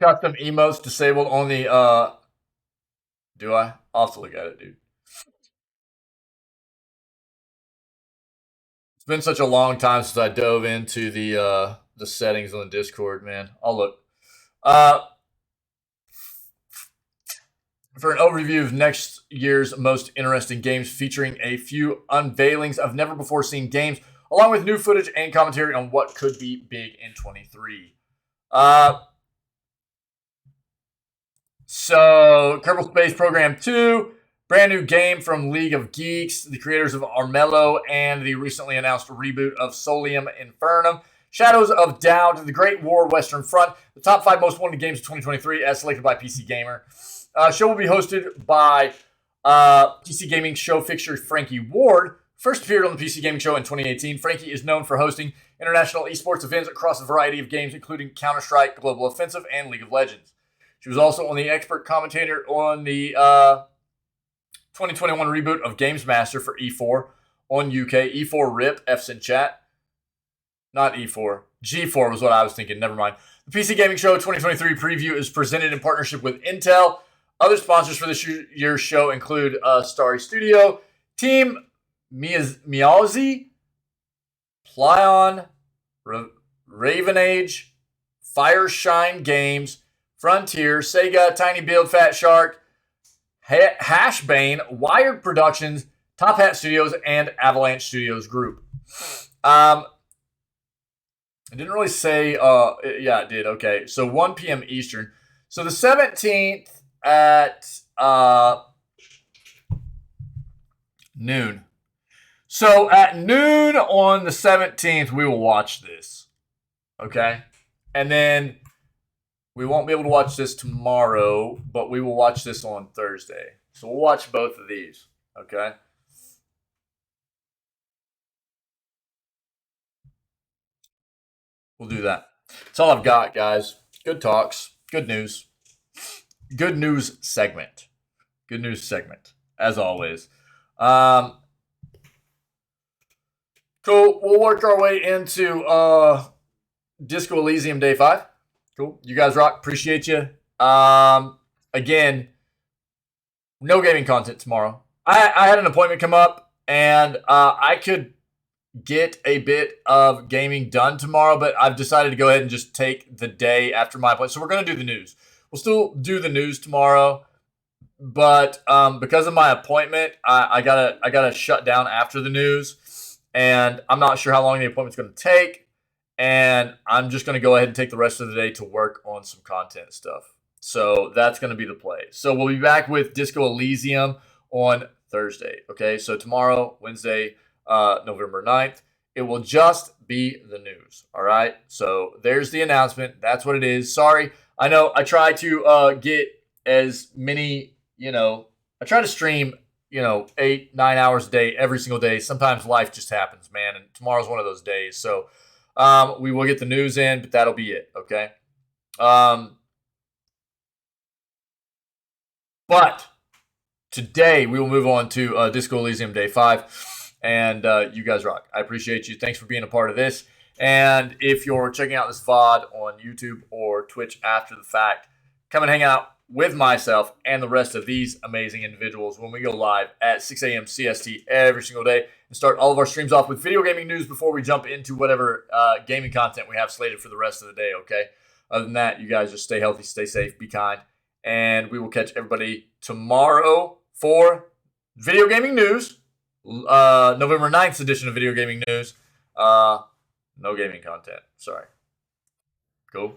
Custom emotes disabled on the, do I? I'll have to look at it, dude. It's been such a long time since I dove into the settings on the Discord, man. I'll look. For an overview of next year's most interesting games, featuring a few unveilings of never before seen games, along with new footage and commentary on what could be big in 23. So, Kerbal Space Program 2, brand new game from League of Geeks, the creators of Armello, and the recently announced reboot of Solium Infernum. Shadows of Doubt, The Great War Western Front, the top 5 most wanted games of 2023 as selected by PC Gamer. Show will be hosted by PC Gaming Show fixture Frankie Ward. First appeared on the PC Gaming Show in 2018, Frankie is known for hosting international esports events across a variety of games, including Counter-Strike, Global Offensive, and League of Legends. She was also on the expert commentator on the 2021 reboot of Games Master for E4 on UK. E4 RIP, F's in chat. Not E4. G4 was what I was thinking. Never mind. The PC Gaming Show 2023 preview is presented in partnership with Intel. Other sponsors for this year's show include Starry Studio, Team Miaozi, Plyon, Raven Age, Fireshine Games, Frontier, Sega, Tiny Build, Fat Shark, Hashbane, Wired Productions, Top Hat Studios, and Avalanche Studios Group. It didn't really say, yeah, it did. Okay, so 1 p.m. Eastern. So the 17th at noon. So at noon on the 17th, we will watch this. Okay? And then we won't be able to watch this tomorrow, but we will watch this on Thursday. So we'll watch both of these. Okay? We'll do that. That's all I've got, guys. Good talks. Good news. Good news segment. Good news segment, as always. Cool. We'll work our way into Disco Elysium Day 5. Cool. You guys rock. Appreciate you. Again, no gaming content tomorrow. I had an appointment come up, and I could get a bit of gaming done tomorrow, but I've decided to go ahead and just take the day after my appointment. So we're going to do the news. We'll still do the news tomorrow, but because of my appointment, I gotta shut down after the news, and I'm not sure how long the appointment's going to take, and I'm just going to go ahead and take the rest of the day to work on some content stuff. So that's going to be the play. So we'll be back with Disco Elysium on Thursday. Okay, so tomorrow, Wednesday, November 9th, it will just be the news. All right, so there's the announcement. That's what it is. Sorry, I know I try to get as many, I try to stream, 8-9 hours a day every single day. Sometimes life just happens, man, and tomorrow's one of those days. So we will get the news in, but that'll be it. Okay. But today we will move on to Disco Elysium Day 5. And you guys rock. I appreciate you. Thanks for being a part of this. And if you're checking out this VOD on YouTube or Twitch after the fact, come and hang out with myself and the rest of these amazing individuals when we go live at 6 a.m. CST every single day and start all of our streams off with video gaming news before we jump into whatever gaming content we have slated for the rest of the day, okay? Other than that, you guys just stay healthy, stay safe, be kind, and we will catch everybody tomorrow for video gaming news. November 9th edition of Video Gaming News. No gaming content. Sorry. Cool.